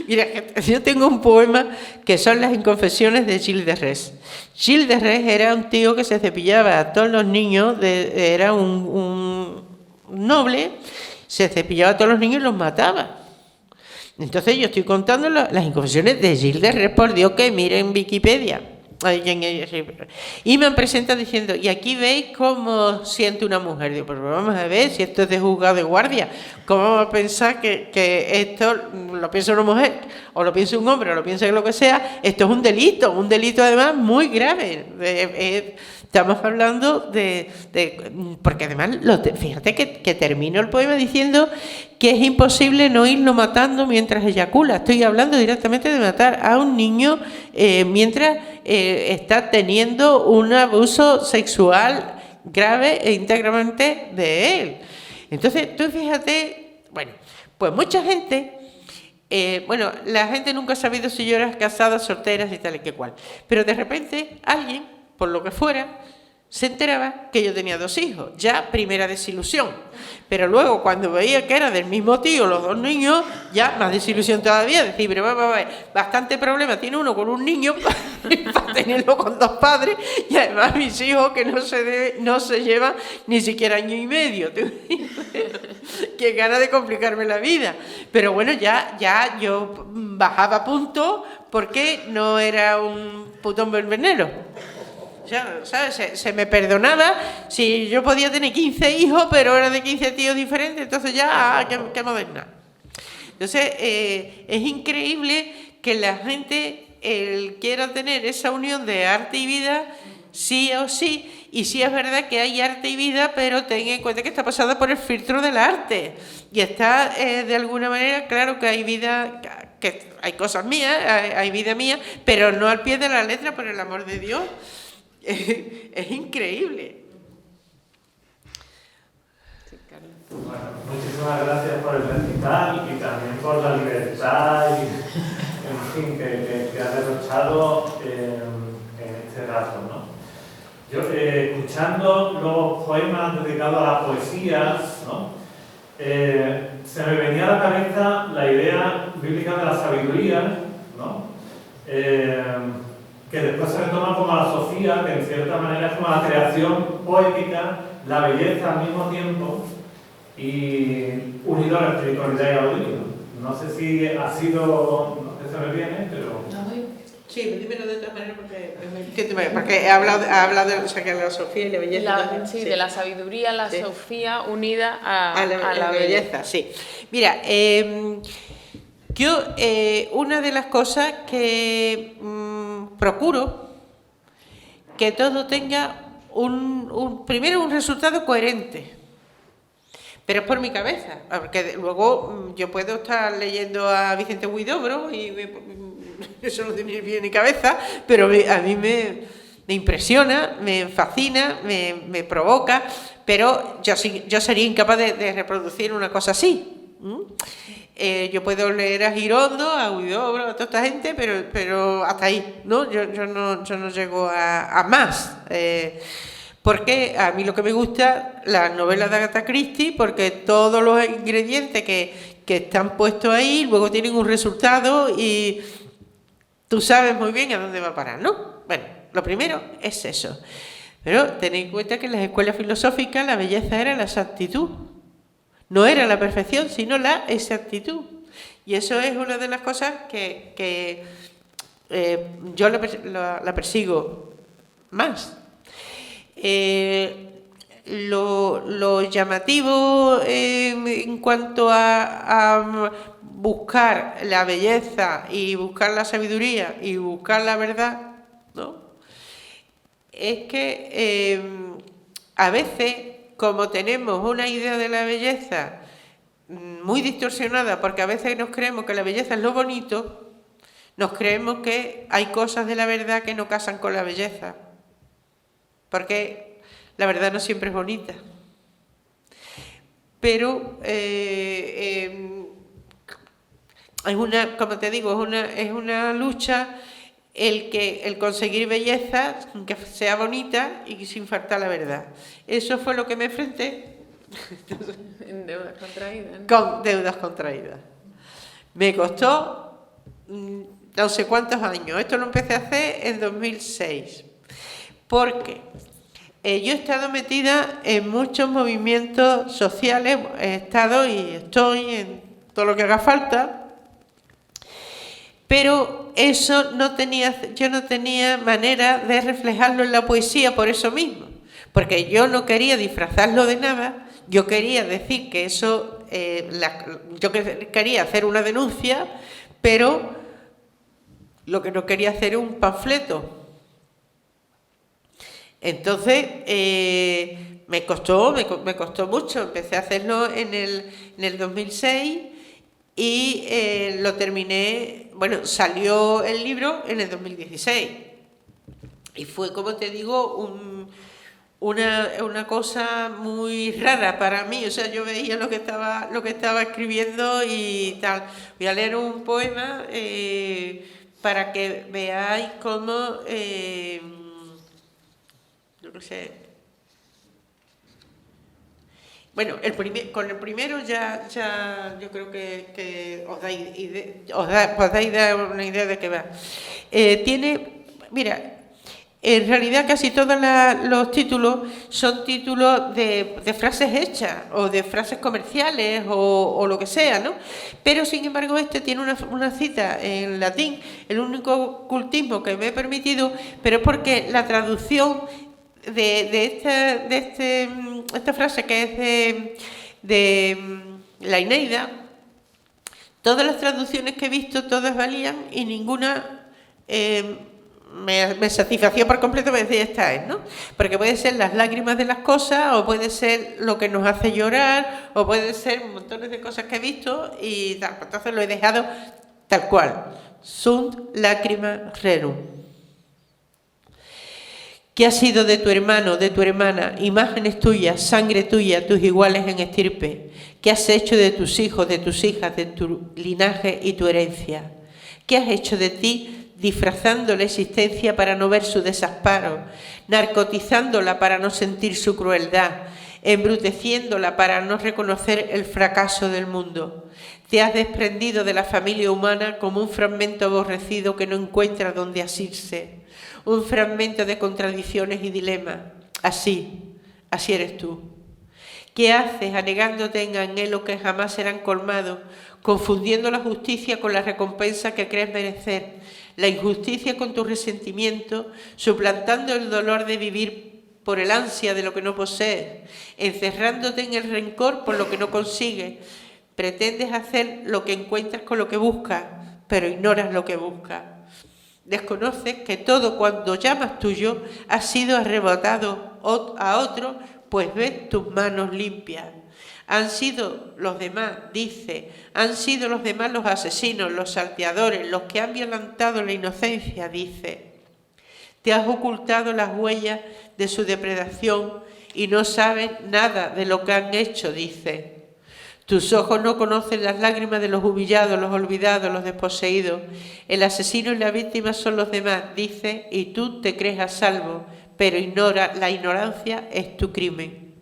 Mira, yo tengo un poema que son las Inconfesiones de Gilles de Retz. Gilles de Retz era un tío que se cepillaba a todos los niños, era un noble, se cepillaba a todos los niños y los mataba. Entonces yo estoy contando las Inconfesiones de Gilles de Retz, por Dios, que miren Wikipedia. Y me presenta diciendo, y aquí veis cómo siente una mujer. Digo, pero vamos a ver, si esto es de juzgado de guardia, ¿cómo vamos a pensar que esto lo piensa una mujer, o lo piensa un hombre, o lo piensa lo que sea? Esto es un delito además muy grave. Estamos hablando porque además, fíjate que termino el poema diciendo que es imposible no irlo matando mientras eyacula. Estoy hablando directamente de matar a un niño mientras está teniendo un abuso sexual grave e íntegramente de él. Entonces, tú fíjate, bueno, pues mucha gente... la gente nunca ha sabido si yo era casada, solteras y tal y que cual. Pero de repente alguien, por lo que fuera, se enteraba que yo tenía 2 hijos. Ya primera desilusión. Pero luego cuando veía que era del mismo tío los 2 niños, ya más desilusión todavía. Decir, pero bastante problema tiene uno con un niño para tenerlo con 2 padres, y además mis hijos que no se llevan ni siquiera año y medio. Qué gana de complicarme la vida. Pero bueno, ya yo bajaba a punto porque no era un putón verbenero. Ya, ¿sabes? Se me perdonaba si yo podía tener 15 hijos, pero era de 15 tíos diferentes, entonces ya, qué moderna. Entonces, es increíble que la gente quiera tener esa unión de arte y vida, sí o sí, y sí es verdad que hay arte y vida, pero ten en cuenta que está pasada por el filtro del arte, y está de alguna manera, claro que hay vida, que hay cosas mías, hay vida mía, pero no al pie de la letra, por el amor de Dios. Es increíble. Bueno, muchísimas gracias por el recital y también por la libertad y, en fin, que has derrochado en este rato, ¿no? Yo, escuchando los poemas dedicados a la poesía, ¿no? Se me venía a la cabeza la idea bíblica de la sabiduría, ¿no? Que después se retoma como la Sofía, que en cierta manera es como la creación poética, la belleza al mismo tiempo, y unido a la espiritualidad y al líquido. No sé si ha sido, no sé si se me viene, pero... Sí, dímelo de otra manera porque he hablado de, o sea, que la Sofía y la belleza. Sí, de la sabiduría, la Sofía unida a la belleza. Sí. Mira, yo, una de las cosas que procuro, que todo tenga primero un resultado coherente, pero es por mi cabeza, porque luego yo puedo estar leyendo a Vicente Huidobro y eso no tiene bien ni cabeza, pero a mí me impresiona, me fascina, me provoca, pero yo sería incapaz de reproducir una cosa así. Yo puedo leer a Girondo, a Huidobro, a toda esta gente, pero hasta ahí, ¿no? Yo no llego a más. Porque a mí lo que me gusta, las novelas de Agatha Christie, porque todos los ingredientes que están puestos ahí, luego tienen un resultado y tú sabes muy bien a dónde va a parar, ¿no? Bueno, lo primero es eso. Pero tened en cuenta que en las escuelas filosóficas la belleza era la exactitud. No era la perfección, sino la exactitud. Y eso es una de las cosas que yo la persigo más. Lo llamativo en cuanto a buscar la belleza y buscar la sabiduría y buscar la verdad, ¿no? Es que a veces como tenemos una idea de la belleza muy distorsionada, porque a veces nos creemos que la belleza es lo bonito, nos creemos que hay cosas de la verdad que no casan con la belleza, porque la verdad no siempre es bonita. Pero como te digo, es una lucha el conseguir belleza que sea bonita y sin faltar la verdad. Eso fue lo que me enfrenté. En deudas contraídas, ¿no? Con deudas contraídas. Me costó no sé cuántos años. Esto lo empecé a hacer en 2006. Porque yo he estado metida en muchos movimientos sociales, he estado y estoy en todo lo que haga falta. Pero eso yo no tenía manera de reflejarlo en la poesía por eso mismo. Porque yo no quería disfrazarlo de nada, yo quería decir que eso, yo quería hacer una denuncia, pero lo que no quería hacer era un panfleto. Entonces, me costó mucho, empecé a hacerlo en el 2006 y lo terminé, bueno, salió el libro en el 2016 y fue, como te digo, una cosa muy rara para mí. O sea, yo veía lo que estaba escribiendo y tal. Voy a leer un poema para que veáis cómo, yo no sé. Bueno, con el primero ya yo creo que podéis dar una idea de qué va. Mira, en realidad casi todos los títulos son títulos de frases hechas o de frases comerciales o lo que sea, ¿no? Pero sin embargo este tiene una cita en latín, el único cultismo que me he permitido, pero es porque la traducción de esta frase que es de la Eneida, todas las traducciones que he visto, todas valían y ninguna me satisfacía por completo. Me decía, esta es, ¿no? Porque puede ser las lágrimas de las cosas, o puede ser lo que nos hace llorar, o puede ser montones de cosas que he visto y tal. Entonces lo he dejado tal cual. Sunt lacrima rerum. ¿Qué ha sido de tu hermano, de tu hermana, imágenes tuyas, sangre tuya, tus iguales en estirpe? ¿Qué has hecho de tus hijos, de tus hijas, de tu linaje y tu herencia? ¿Qué has hecho de ti, disfrazando la existencia para no ver su desamparo, narcotizándola para no sentir su crueldad, embruteciéndola para no reconocer el fracaso del mundo? Te has desprendido de la familia humana como un fragmento aborrecido que no encuentra dónde asirse. Un fragmento de contradicciones y dilemas. Así eres tú. ¿Qué haces anegándote en anhelos que jamás serán colmados, confundiendo la justicia con la recompensa que crees merecer, la injusticia con tu resentimiento, suplantando el dolor de vivir por el ansia de lo que no posees, encerrándote en el rencor por lo que no consigues? Pretendes hacer lo que encuentras con lo que buscas, pero ignoras lo que buscas. Desconoces que todo cuanto llamas tuyo ha sido arrebatado a otro, pues ves tus manos limpias. Han sido los demás, dice, han sido los demás los asesinos, los salteadores, los que han violentado la inocencia, dice. Te has ocultado las huellas de su depredación y no sabes nada de lo que han hecho, dice. Tus ojos no conocen las lágrimas de los humillados, los olvidados, los desposeídos. El asesino y la víctima son los demás, dice, y tú te crees a salvo, pero la ignorancia es tu crimen.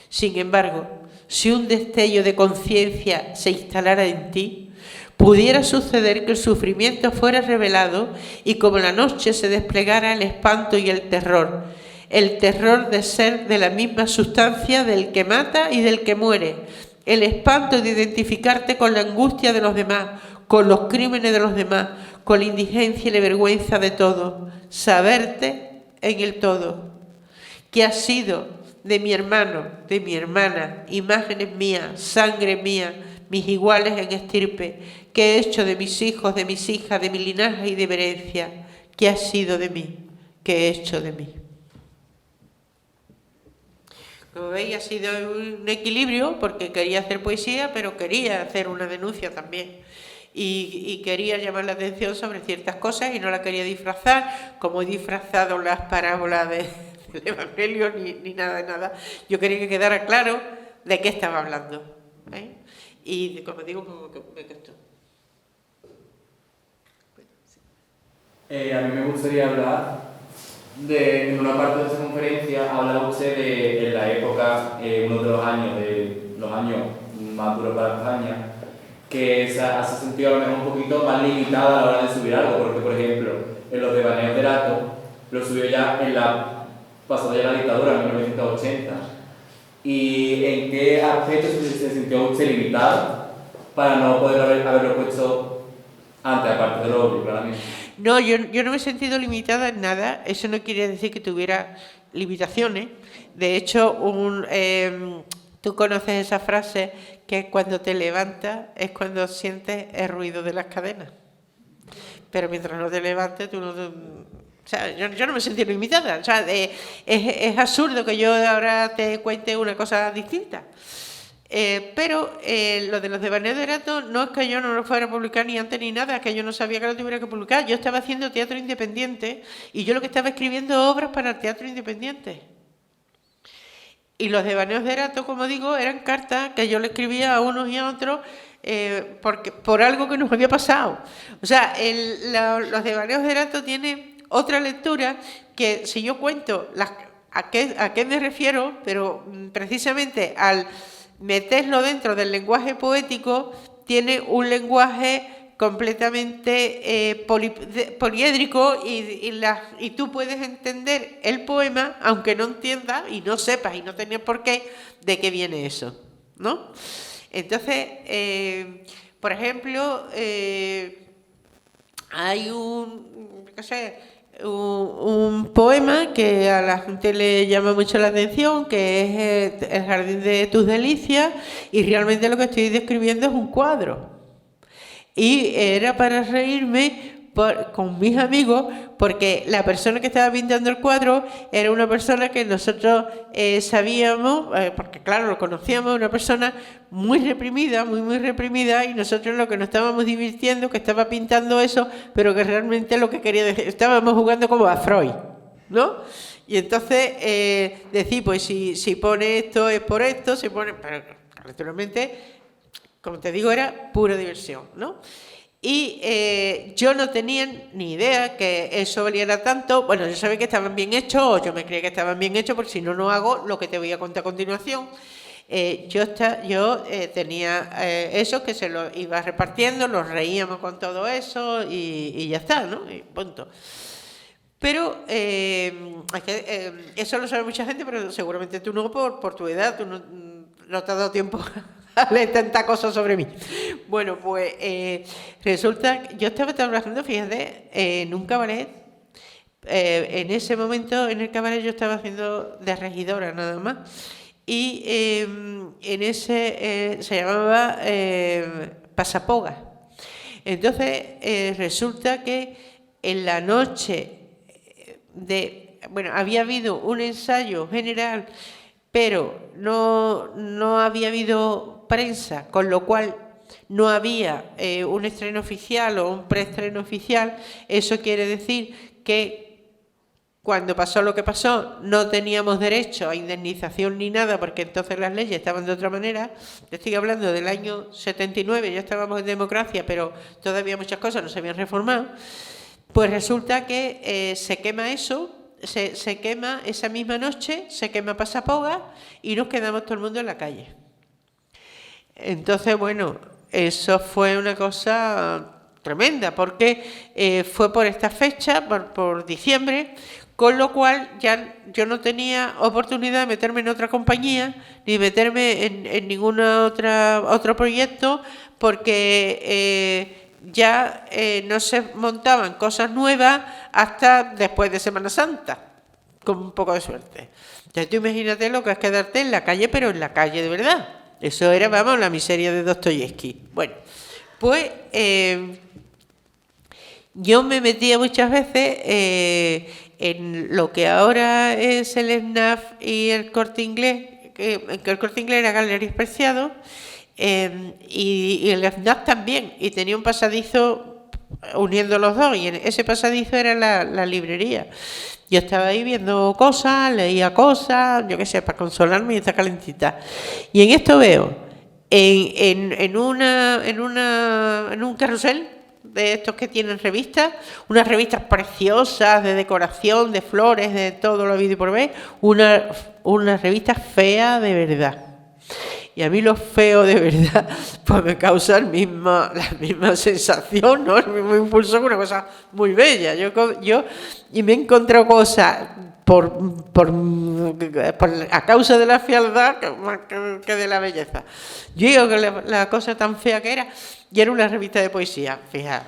Sin embargo, si un destello de conciencia se instalara en ti, pudiera suceder que el sufrimiento fuera revelado y como la noche se desplegara el espanto y el terror de ser de la misma sustancia del que mata y del que muere, el espanto de identificarte con la angustia de los demás, con los crímenes de los demás, con la indigencia y la vergüenza de todos, saberte en el todo. ¿Qué ha sido de mi hermano, de mi hermana, imágenes mías, sangre mía, mis iguales en estirpe? ¿Qué he hecho de mis hijos, de mis hijas, de mi linaje y de mi herencia? ¿Qué ha sido de mí? ¿Qué he hecho de mí? Como veis, ha sido un equilibrio porque quería hacer poesía, pero quería hacer una denuncia también. Y quería llamar la atención sobre ciertas cosas y no la quería disfrazar, como he disfrazado las parábolas del Evangelio, ni nada de nada. Yo quería que quedara claro de qué estaba hablando. Y como digo, me costó. A mí me gustaría hablar en una parte de esta conferencia, hablaba usted de en la época, uno de los años más duros para España, que se ha sentido a lo mejor un poquito más limitada a la hora de subir algo, porque por ejemplo, en los devaneos de Erato lo subió ya en la pasada ya la dictadura, en 1980. ¿Y en qué aspecto se sintió usted limitado para no poder haberlo puesto antes, aparte de lo obvio, claramente? No, yo no me he sentido limitada en nada. Eso no quiere decir que tuviera limitaciones. De hecho, tú conoces esa frase que cuando te levantas es cuando sientes el ruido de las cadenas. Pero mientras no te levantes, tú no... O sea, yo no me he sentido limitada. O sea, es absurdo que yo ahora te cuente una cosa distinta. Pero lo de los devaneos de Erato no es que yo no lo fuera a publicar ni antes ni nada, es que yo no sabía que lo tuviera que publicar. Yo estaba haciendo teatro independiente y yo lo que estaba escribiendo obras para el teatro independiente. Y los devaneos de Erato, como digo, eran cartas que yo le escribía a unos y a otros por algo que nos había pasado. O sea, los devaneos de Erato tienen otra lectura que si yo cuento a qué me refiero, pero precisamente al meterlo dentro del lenguaje poético, tiene un lenguaje completamente poliédrico y tú puedes entender el poema, aunque no entiendas y no sepas y no tenías por qué de qué viene eso, ¿no? Entonces, por ejemplo, hay un poema que a la gente le llama mucho la atención, que es El jardín de tus delicias, y realmente lo que estoy describiendo es un cuadro. Y era para reírme con mis amigos, porque la persona que estaba pintando el cuadro era una persona que nosotros sabíamos, porque claro, lo conocíamos, una persona muy reprimida, muy reprimida, y nosotros lo que nos estábamos divirtiendo, que estaba pintando eso, pero que realmente lo que quería decir, estábamos jugando como a Freud, ¿no? Y entonces decir, pues si pone esto es por esto, si pone... Pero naturalmente, como te digo, era pura diversión, ¿no? Y yo no tenía ni idea que eso valiera tanto. Bueno, yo sabía que estaban bien hechos, o yo me creía que estaban bien hechos, porque si no, no hago lo que te voy a contar a continuación. Yo tenía eso que se lo iba repartiendo, nos reíamos con todo eso y ya está, ¿no? Y punto. Pero eso lo sabe mucha gente, pero seguramente tú no, por tu edad, tú no te has dado tiempo a leer tanta cosa sobre mí. Bueno, pues resulta que yo estaba trabajando, fíjate, en un cabaret. En ese momento en el cabaret yo estaba haciendo de regidora nada más. Y en ese se llamaba Pasapoga. Entonces resulta que en la noche había habido un ensayo general, pero no había habido prensa, con lo cual no había un estreno oficial o un preestreno oficial. Eso quiere decir que cuando pasó lo que pasó, no teníamos derecho a indemnización ni nada, porque entonces las leyes estaban de otra manera. Estoy hablando del año 79, ya estábamos en democracia, pero todavía muchas cosas no se habían reformado. Pues resulta que se quema eso, se quema esa misma noche, se quema Pasapoga y nos quedamos todo el mundo en la calle. Entonces, bueno, eso fue una cosa tremenda, porque fue por esta fecha, por diciembre, con lo cual ya yo no tenía oportunidad de meterme en otra compañía, ni meterme en ningún otro proyecto, porque ya no se montaban cosas nuevas hasta después de Semana Santa, con un poco de suerte. Entonces tú imagínate lo que es quedarte en la calle, pero en la calle de verdad. Eso era, vamos, la miseria de Dostoyevsky. Bueno, pues yo me metía muchas veces en lo que ahora es el SNAF y el Corte Inglés, que el Corte Inglés era Galerías Preciados, y el FNAC también, y tenía un pasadizo uniendo los dos, y en ese pasadizo era la librería. Yo estaba ahí viendo cosas, leía cosas, yo qué sé, para consolarme y estar calentita. Y en esto veo, en un carrusel de estos que tienen revistas, unas revistas preciosas de decoración, de flores, de todo lo habido y por ver, una revista fea de verdad. Y a mí lo feo de verdad, pues me causa la misma sensación, ¿no? El mismo impulso que una cosa muy bella. Y me he encontrado cosas a causa de la fealdad que de la belleza. Yo digo que la cosa tan fea que era, y era una revista de poesía, fijaos.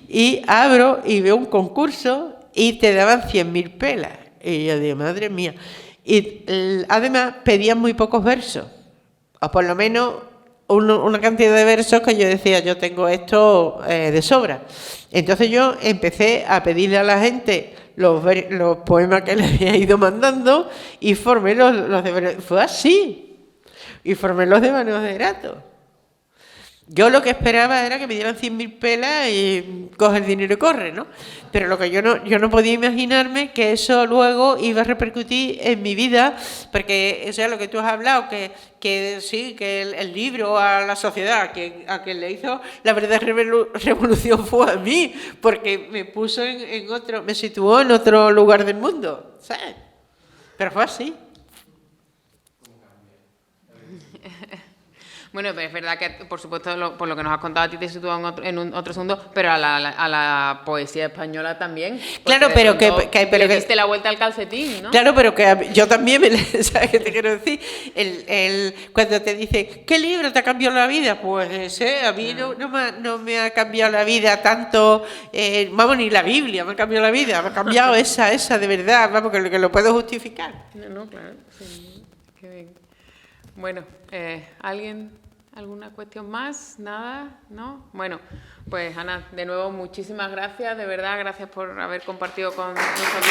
Y abro y veo un concurso y te daban 100.000 pelas. Y yo digo, madre mía. Y además pedían muy pocos versos. O por lo menos una cantidad de versos que yo decía, yo tengo esto de sobra. Entonces yo empecé a pedirle a la gente los poemas que le había ido mandando y formé los de... Fue así. Y formé los de Banoderato. Yo lo que esperaba era que me dieran 100.000 pelas y coge el dinero y corre, ¿no? Pero lo que yo no podía imaginarme que eso luego iba a repercutir en mi vida, porque eso es lo que tú has hablado, que sí, que el libro a la sociedad, a quien le hizo la verdadera revolución fue a mí, porque me puso me situó en otro lugar del mundo, ¿sabes? Pero fue así. Bueno, pero es verdad que, por supuesto, por lo que nos has contado, a ti te sitúa en otro segundo, pero a la poesía española también. Claro, pero le diste la vuelta al calcetín, ¿no? Claro, pero que yo también, ¿sabes qué te quiero decir? Cuando te dice, ¿qué libro te ha cambiado la vida? Pues ese, a mí no me ha cambiado la vida tanto, vamos, ni la Biblia me ha cambiado la vida, me ha cambiado esa de verdad, vamos, que lo puedo justificar. No, claro, sí, qué bien. Bueno, ¿alguna cuestión más? ¿Nada? ¿No? Bueno, pues Ana, de nuevo muchísimas gracias, de verdad, gracias por haber compartido con nosotros.